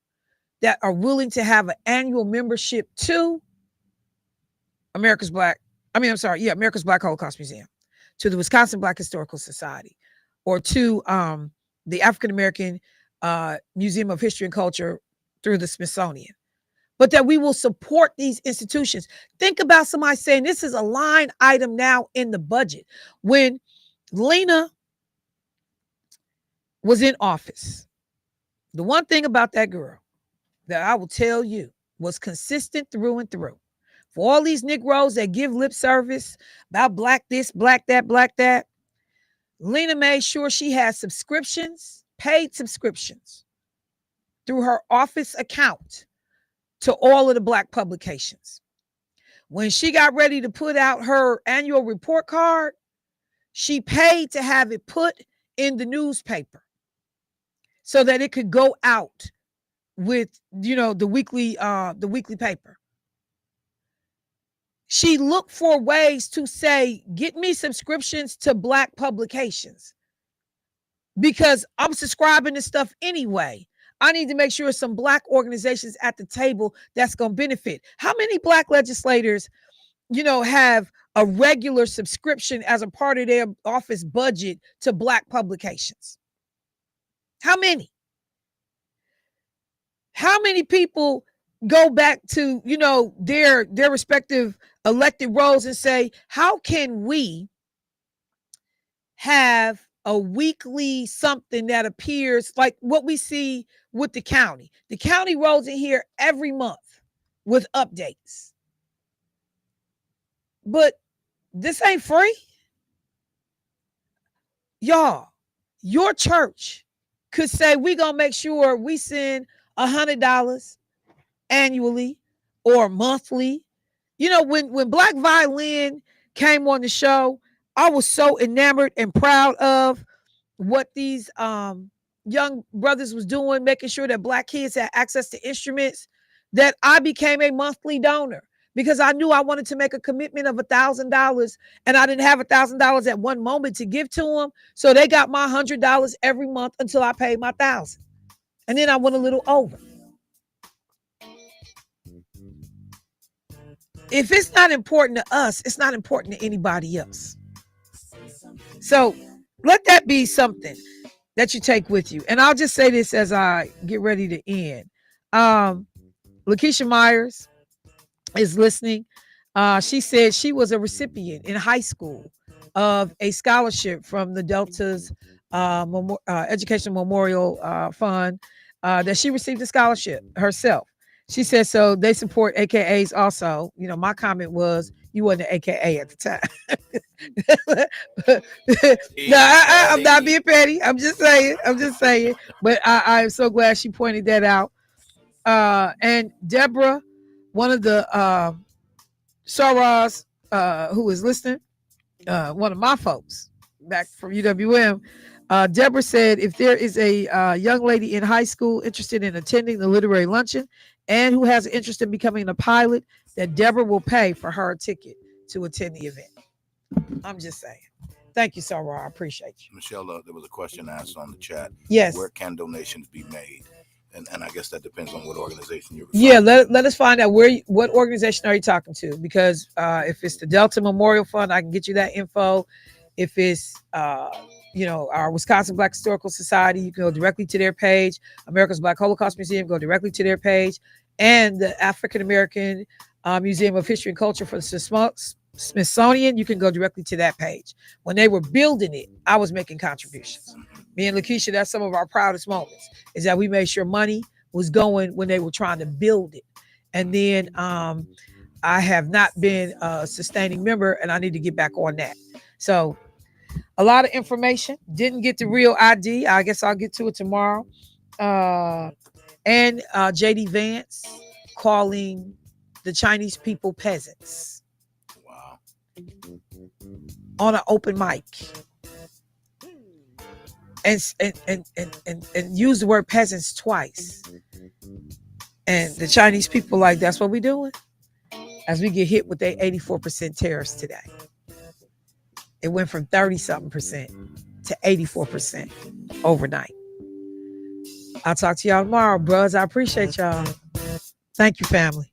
that are willing to have an annual membership to America's Black Holocaust Museum, to the Wisconsin Black Historical Society, or to the African American Museum of History and Culture through the Smithsonian. But that we will support these institutions. Think about somebody saying this is a line item now in the budget. When Lena was in office, the one thing about that girl that I will tell you was consistent through and through. For all these Negroes that give lip service about black this, black that, Lena made sure she had subscriptions, paid subscriptions through her office account to all of the Black publications. When she got ready to put out her annual report card, she paid to have it put in the newspaper so that it could go out with, the weekly paper. She looked for ways to say, get me subscriptions to Black publications because I'm subscribing to stuff anyway. I need to make sure some Black organizations at the table that's going to benefit. How many Black legislators, have a regular subscription as a part of their office budget to Black publications? How many? How many people go back to, their respective elected roles and say, how can we have a weekly something that appears like what we see with the county? The county rolls in here every month with updates. But this ain't free. Y'all, your church could say, we're going to make sure we send $100 annually or monthly. When Black Violin came on the show, I was so enamored and proud of what these young brothers was doing, making sure that Black kids had access to instruments, that I became a monthly donor because I knew I wanted to make a commitment of $1,000 and I didn't have $1,000 at one moment to give to them. So they got my $100 every month until I paid my $1,000. And then I went a little over. If it's not important to us, it's not important to anybody else. So let that be something that you take with you. And I'll just say this as I get ready to end. Lakeisha Myers is listening. She said she was a recipient in high school of a scholarship from the Delta's Education Memorial Fund, that she received a scholarship herself. She said, so they support AKAs also. My comment was, You wasn't an AKA at the time. No, I'm not being petty. I'm just saying. But I'm so glad she pointed that out. And Deborah, one of the Soros who is listening, one of my folks back from UWM, Deborah said, if there is a young lady in high school interested in attending the literary luncheon and who has an interest in becoming a pilot, that Deborah will pay for her a ticket to attend the event. I'm just saying. Thank you, Sarah. I appreciate you. Michelle, there was a question asked on the chat. Yes. Where can donations be made? And I guess that depends on what organization you're Yeah, let us find out what organization are you talking to? Because if it's the Delta Memorial Fund, I can get you that info. If it's our Wisconsin Black Historical Society, you can go directly to their page. America's Black Holocaust Museum, go directly to their page. And the African American Museum of History and Culture for the Smithsonian, you can go directly to that page. When they were building it, I was making contributions. Me and Lakeisha, that's some of our proudest moments, is that we made sure money was going when they were trying to build it. And then I have not been a sustaining member, and I need to get back on that. So a lot of information. Didn't get the real ID. I guess I'll get to it tomorrow. And JD Vance calling the Chinese people peasants. Wow. On an open mic. And use the word peasants twice. And the Chinese people like, that's what we doing? As we get hit with a 84% tariffs today. It went from 30-something% to 84% overnight. I'll talk to y'all tomorrow, bros. I appreciate y'all. Thank you, family.